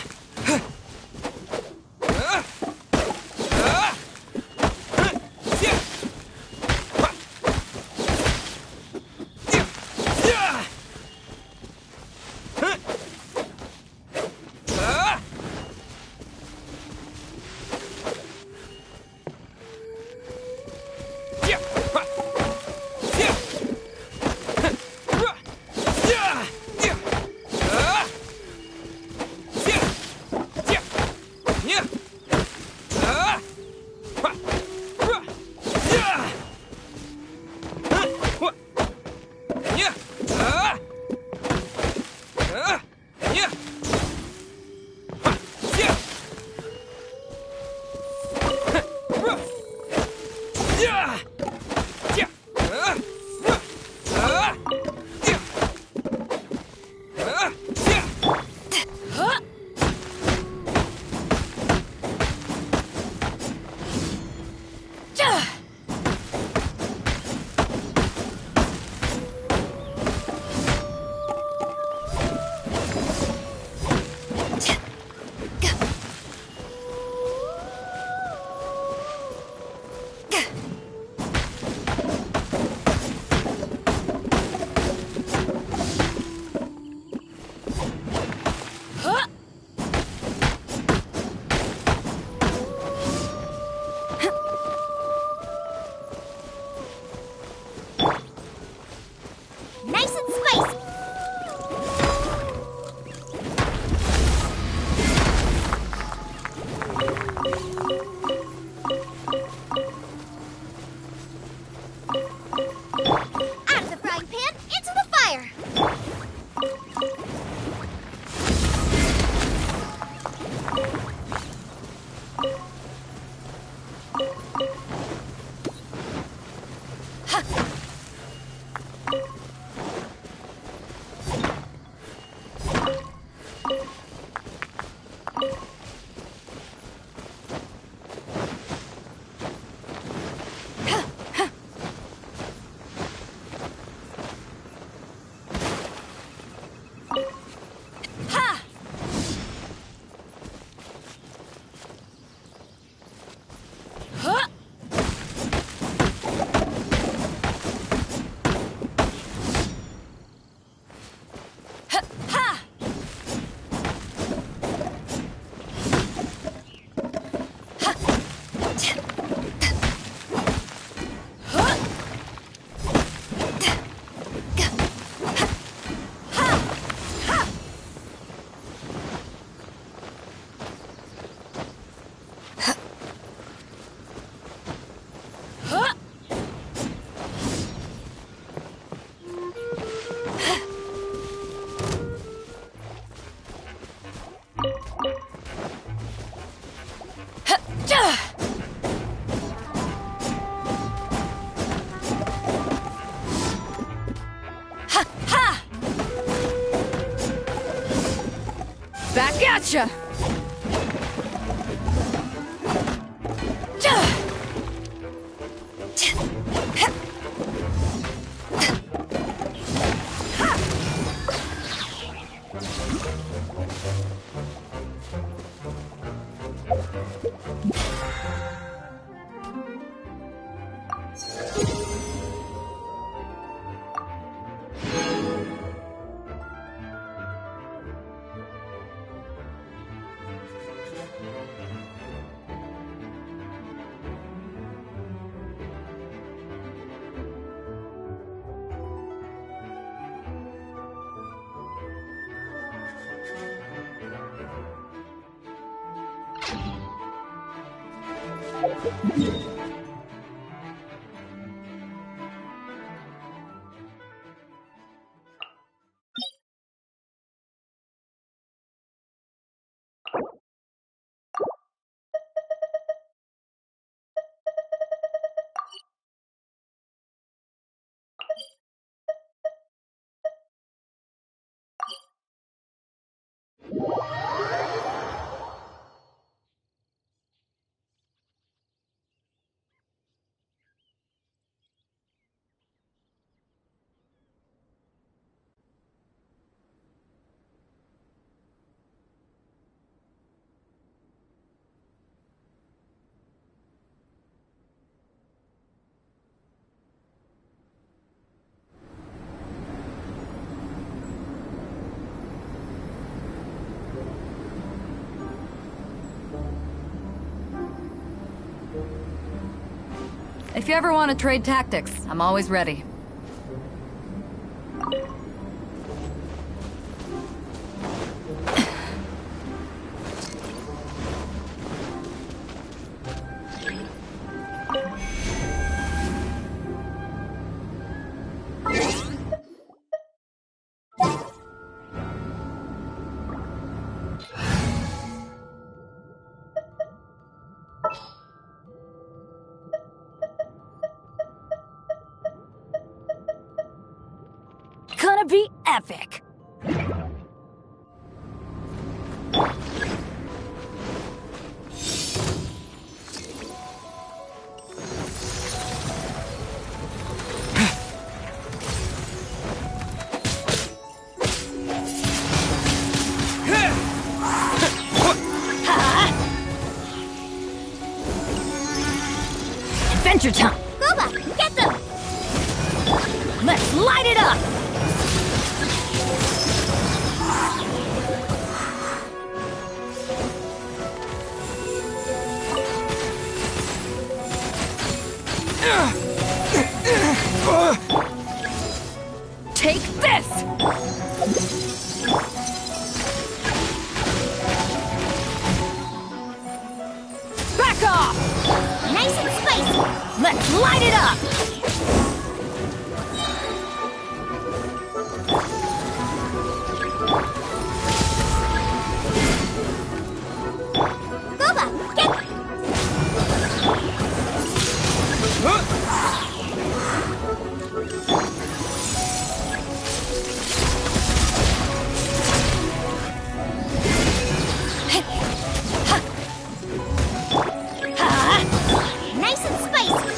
Speaker 2: Nice and spicy. Out of the frying pan, into the fire.
Speaker 3: Back at ya! If you ever want to trade tactics, I'm always ready.
Speaker 13: Gonna be epic! Adventure time!
Speaker 2: Boba, get them!
Speaker 13: Let's light it up!
Speaker 3: Take this!
Speaker 13: Back off!
Speaker 2: Nice and spicy!
Speaker 13: Let's light it up!
Speaker 2: Boba, get...
Speaker 13: Ha!
Speaker 2: Nice and spicy!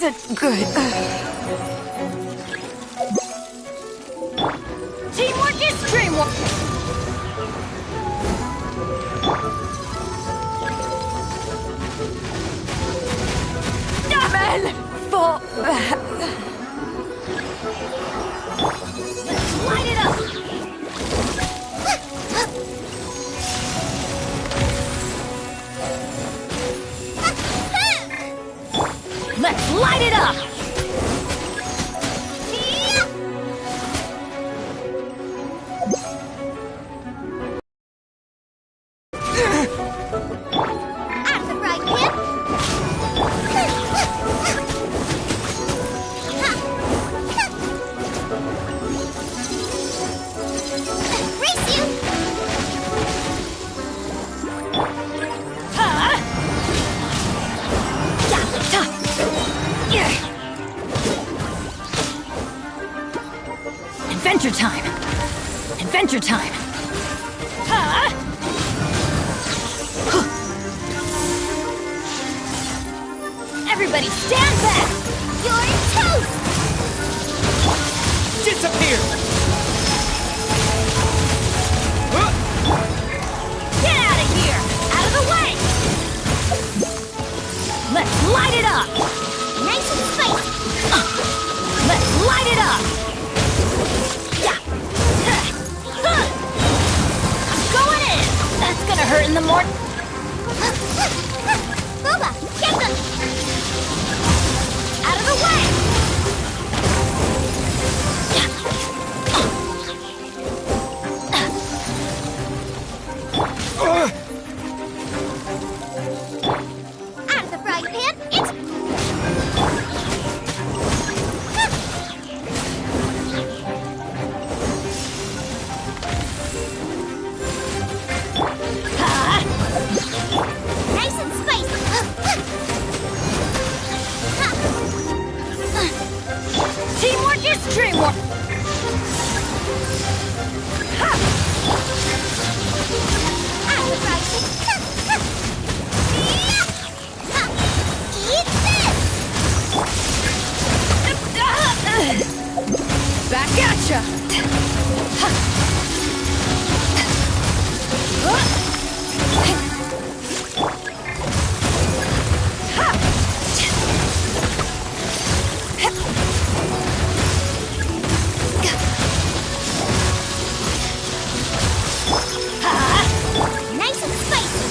Speaker 3: wasn't good. Teamwork is dreamwork. Men, fall back. Let's light it up. Let's light it up!
Speaker 2: At the right hip! Race you!
Speaker 3: Adventure time! Adventure time! Everybody stand back!
Speaker 2: You're toast!
Speaker 4: Disappear!
Speaker 3: Get out of here! Out of the way! Let's light it up!
Speaker 2: Nice and spicy!
Speaker 3: Let's light it up! I'm going in! That's gonna hurt in the morning.
Speaker 2: Boba, get them!
Speaker 3: Out of the way!
Speaker 2: Out of the frying pan, it's... Nice and spicy!
Speaker 3: Teamwork is dreamwork!
Speaker 2: Out of the frying pan! Eat this!
Speaker 3: Back at ya!
Speaker 2: Nice and spicy!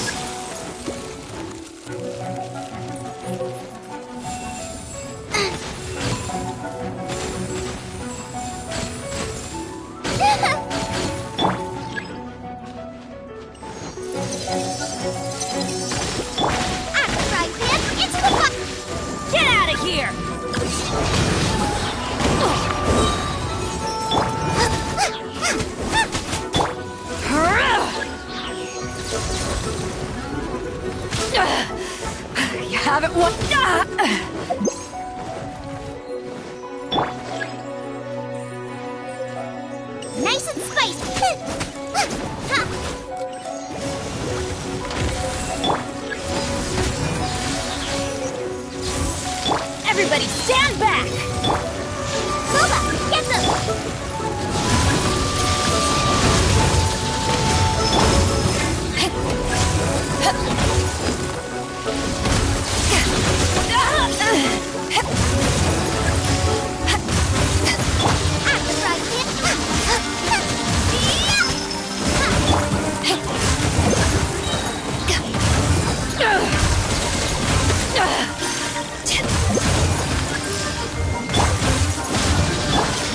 Speaker 2: Out of the frying pan, into the pot!
Speaker 3: Get out of here! You haven't won.
Speaker 2: Nice and spicy!
Speaker 3: Everybody stand back!
Speaker 2: Boba, get them! At the frying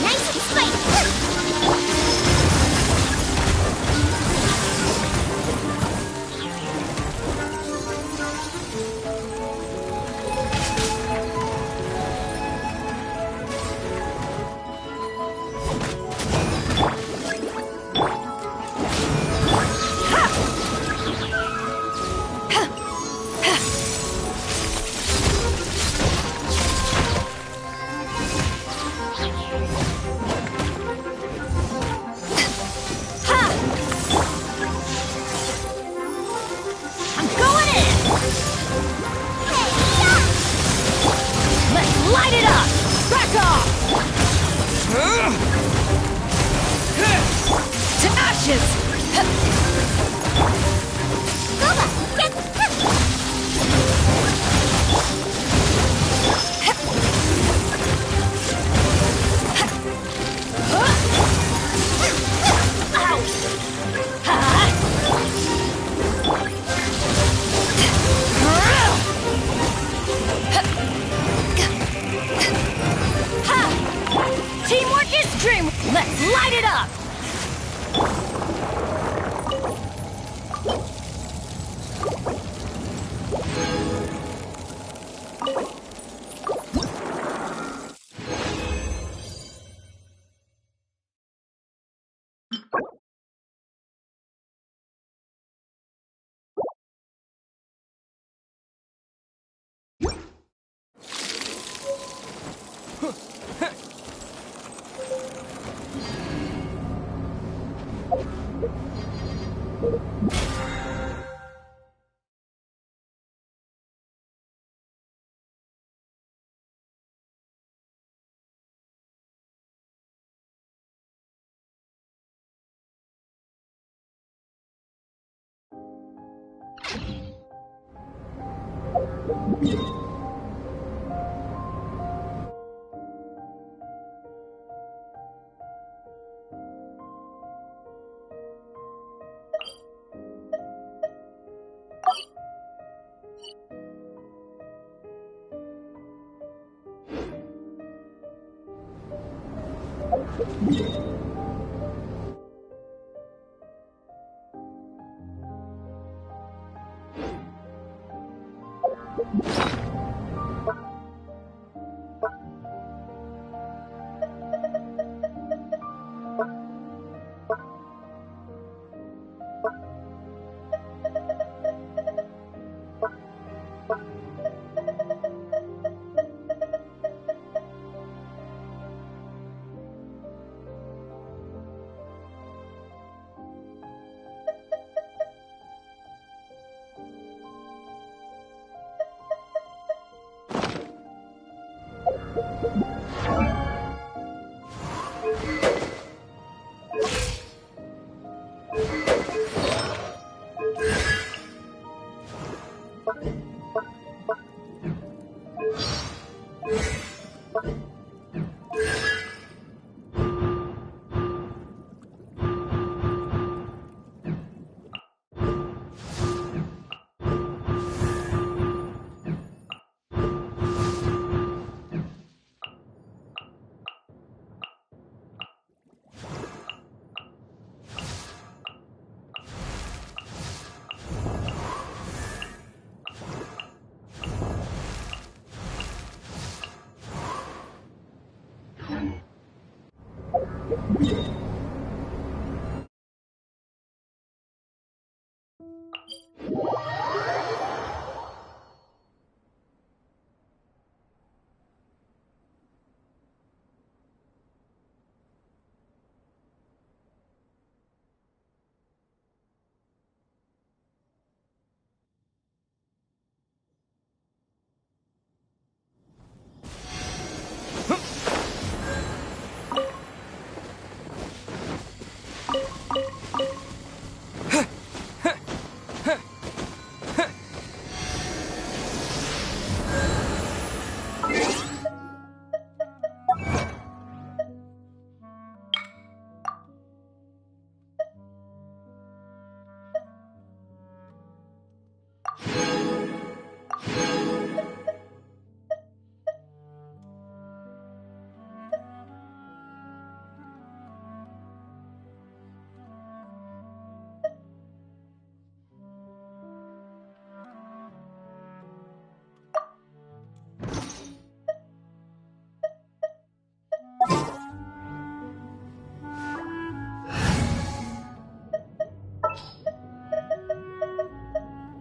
Speaker 2: Nice and spicy!
Speaker 3: Let's
Speaker 13: Let's light it up!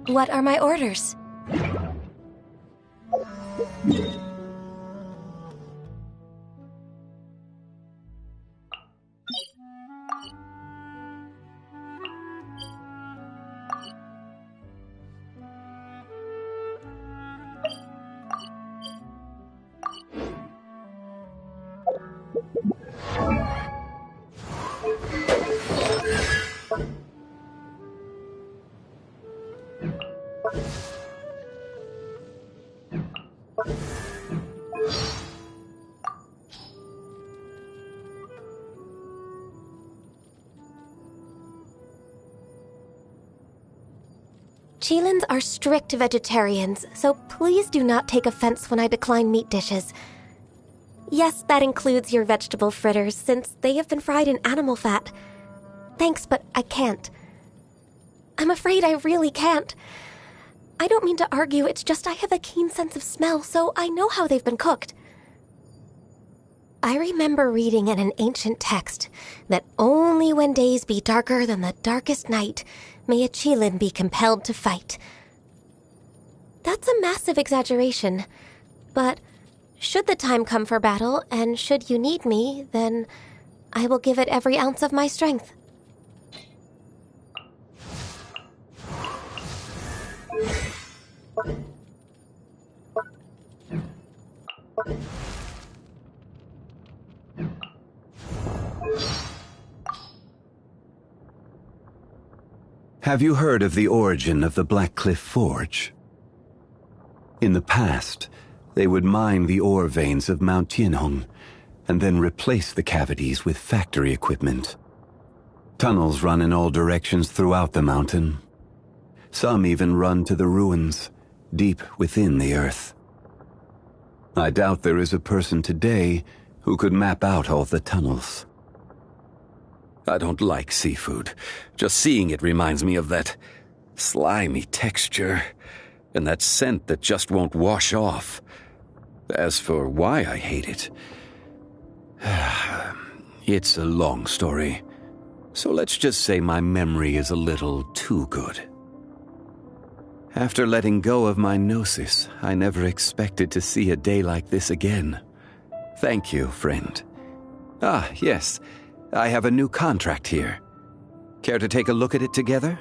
Speaker 12: What are my orders? Cheelans are strict vegetarians, so please do not take offense when I decline meat dishes.
Speaker 14: Yes, that includes your vegetable fritters, since they have been fried in animal fat. Thanks, but I can't. I'm afraid I really can't. I don't mean to argue, it's just I have a keen sense of smell, so I know how they've been cooked. I remember reading in an ancient text that only when days be darker than the darkest night may a Qilin be compelled to fight. That's a massive exaggeration, but should the time come for battle, and should you need me, then I will give it every ounce of my strength.
Speaker 15: Have you heard of the origin of the Blackcliff Forge? In the past, they would mine the ore veins of Mount Tianhong and then replace the cavities with factory equipment. Tunnels run in all directions throughout the mountain. Some even run to the ruins, deep within the earth. I doubt there is a person today who could map out all the tunnels. I don't like seafood. Just seeing it reminds me of that slimy texture and that scent that just won't wash off. As for why I hate it, it's a long story. So let's just say my memory is a little too good. After letting go of my gnosis, I never expected to see a day like this again. Thank you, friend. Ah, yes. I have a new contract here. Care to take a look at it together?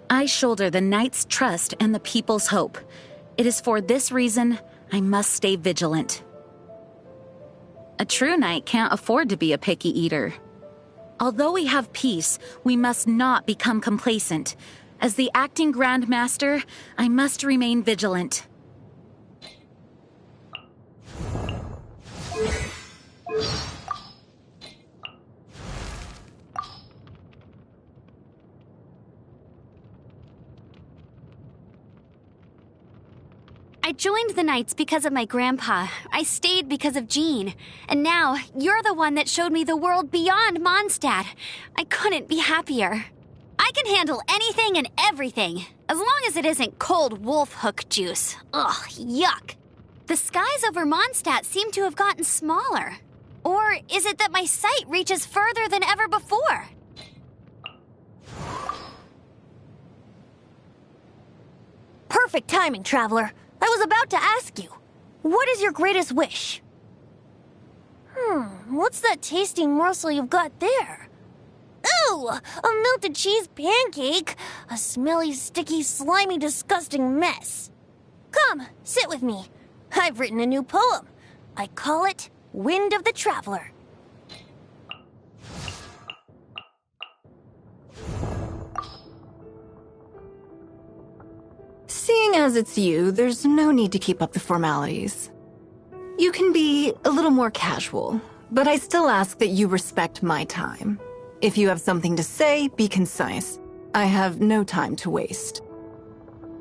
Speaker 16: I shoulder the knight's trust and the people's hope. It is for this reason I must stay vigilant. A true knight can't afford to be a picky eater. Although we have peace, we must not become complacent. As the acting Grand Master, I must remain vigilant.
Speaker 7: I joined the Knights because of my grandpa. I stayed because of Jean. And now, you're the one that showed me the world beyond Mondstadt. I couldn't be happier. I can handle anything and everything, as long as it isn't cold wolf hook juice. Ugh, yuck. The skies over Mondstadt seem to have gotten smaller. Or is it that my sight reaches further than ever before?
Speaker 3: Perfect timing, Traveler. I was about to ask you, what is your greatest wish? What's that tasty morsel you've got there? Ooh, a melted cheese pancake. A smelly, sticky, slimy, disgusting mess. Come, sit with me. I've written a new poem. I call it Wind of the Traveler.
Speaker 17: Seeing as it's you, there's no need to keep up the formalities. You can be a little more casual, but I still ask that you respect my time. If you have something to say, be concise. I have no time to waste.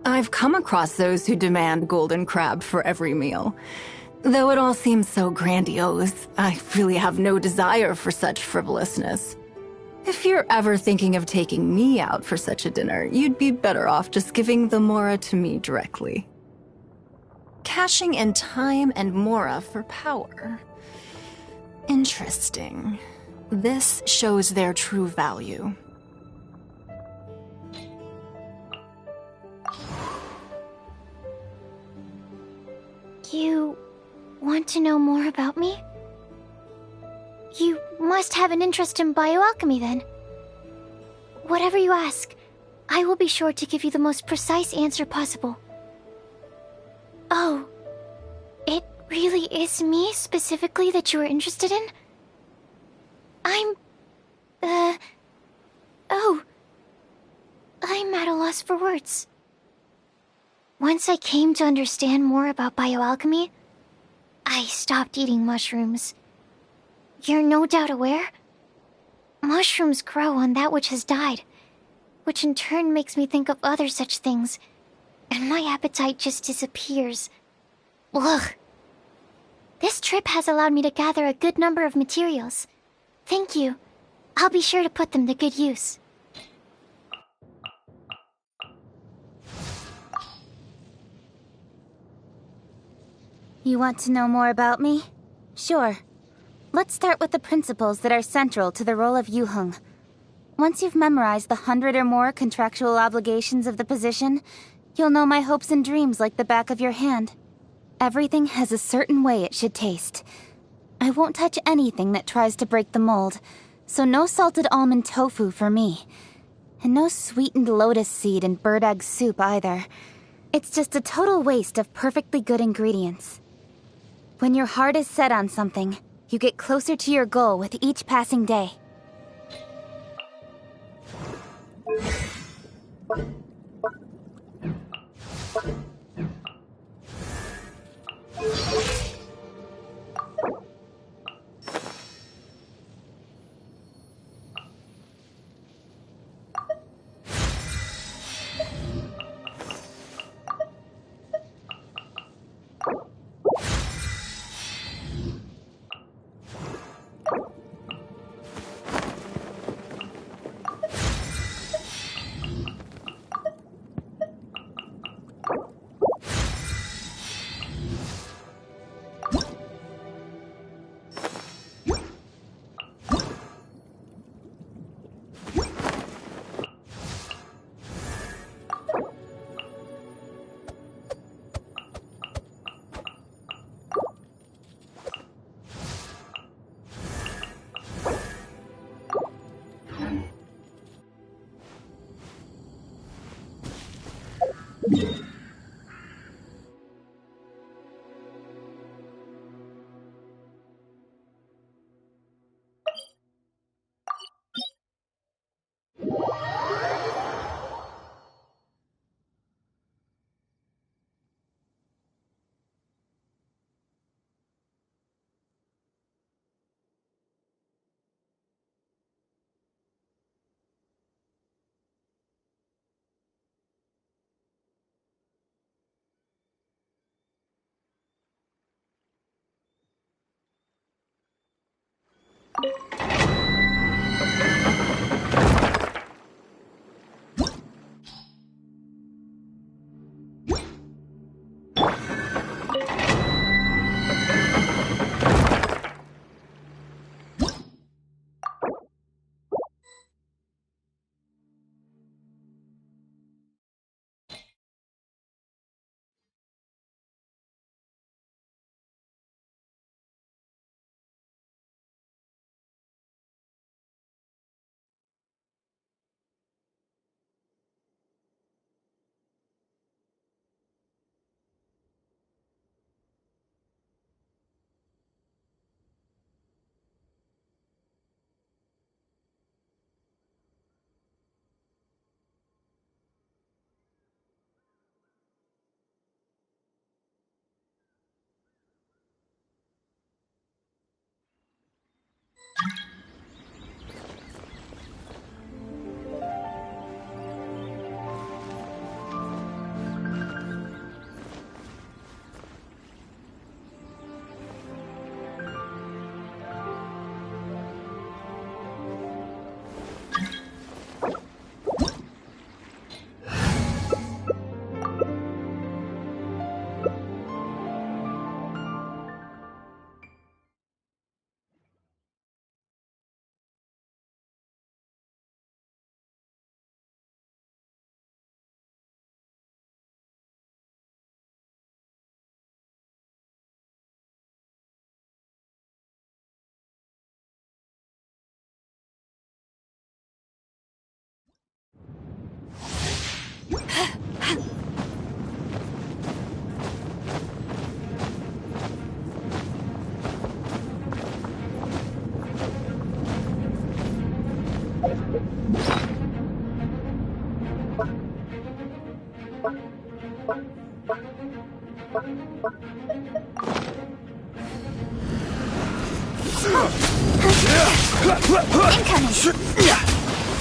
Speaker 17: I've come across those who demand golden crab for every meal. Though it all seems so grandiose, I really have no desire for such frivolousness. If you're ever thinking of taking me out for such a dinner, you'd be better off just giving the Mora to me directly. Cashing in time and Mora for power. Interesting. This shows their true value.
Speaker 2: You want to know more about me? You must have an interest in bioalchemy, then. Whatever you ask, I will be sure to give you the most precise answer possible. Oh, it really is me specifically that you are interested in? I'm at a loss for words. Once I came to understand more about bioalchemy, I stopped eating mushrooms. You're no doubt aware? Mushrooms grow on that which has died, which in turn makes me think of other such things, and my appetite just disappears. Ugh. This trip has allowed me to gather a good number of materials. Thank you. I'll be sure to put them to good use.
Speaker 3: You want to know more about me? Sure. Let's start with the principles that are central to the role of Yuheng. Once you've memorized the 100 or more contractual obligations of the position, you'll know my hopes and dreams like the back of your hand. Everything has a certain way it should taste. I won't touch anything that tries to break the mold, so no salted almond tofu for me. And no sweetened lotus seed and bird egg soup either. It's just a total waste of perfectly good ingredients. When your heart is set on something, you get closer to your goal with each passing day.
Speaker 13: Incoming!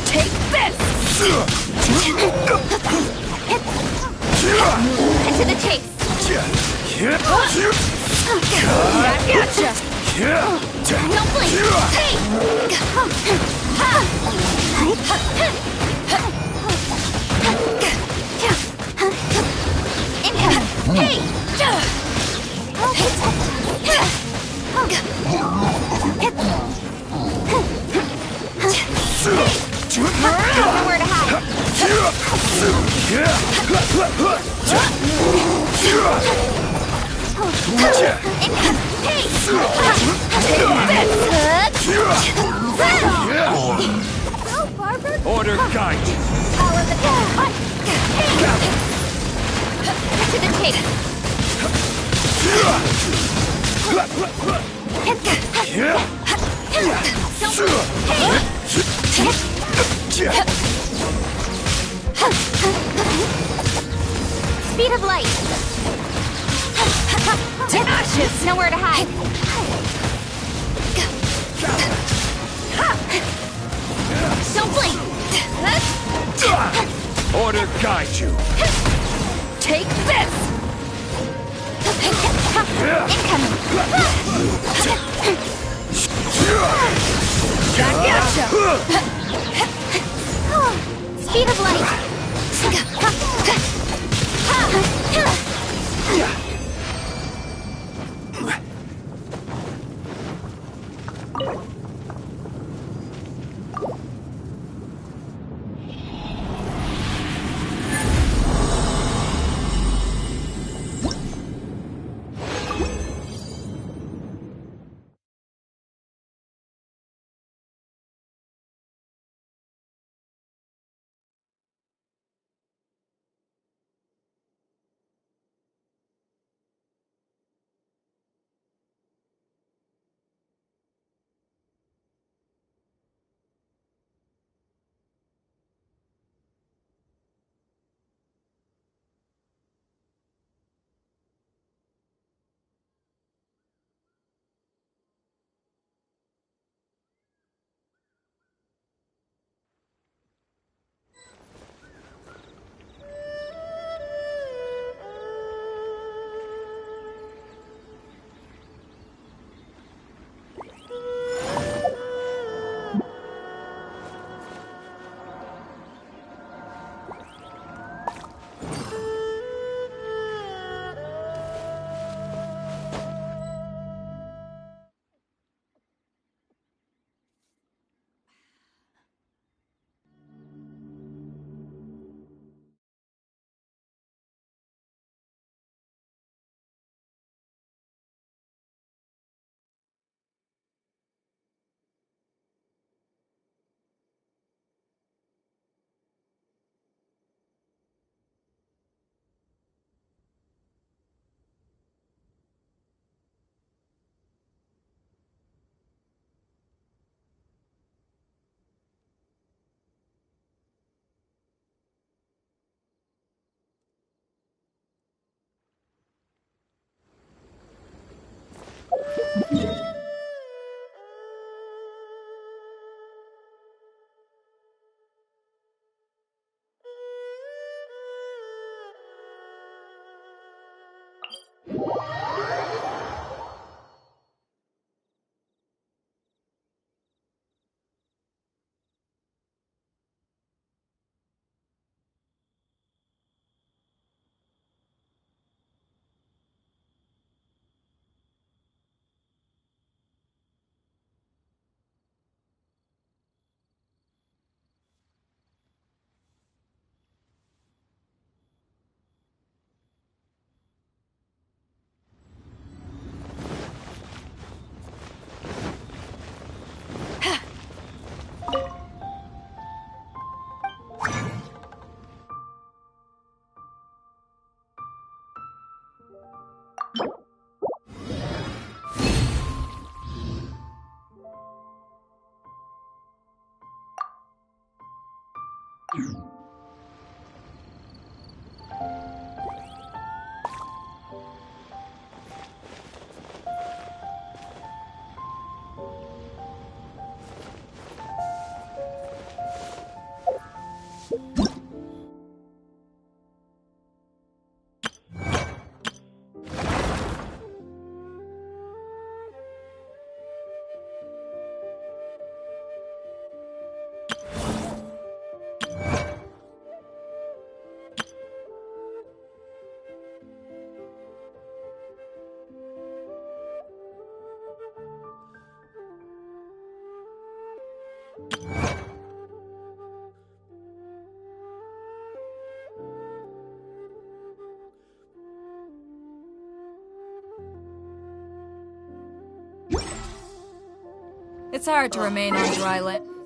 Speaker 13: Take this! Cut to the chase! Gotcha! No blink! Hey! Incoming! Hey! Nowhere to hide! Hey!
Speaker 6: Order guide you.
Speaker 13: Follow the path! To the chase! Speed of light! Ashes! Nowhere to hide! Don't blink!
Speaker 6: Order guide you.
Speaker 13: Take this! Incoming! Gotcha! Speed of light!
Speaker 18: It's hard to remain on dry land.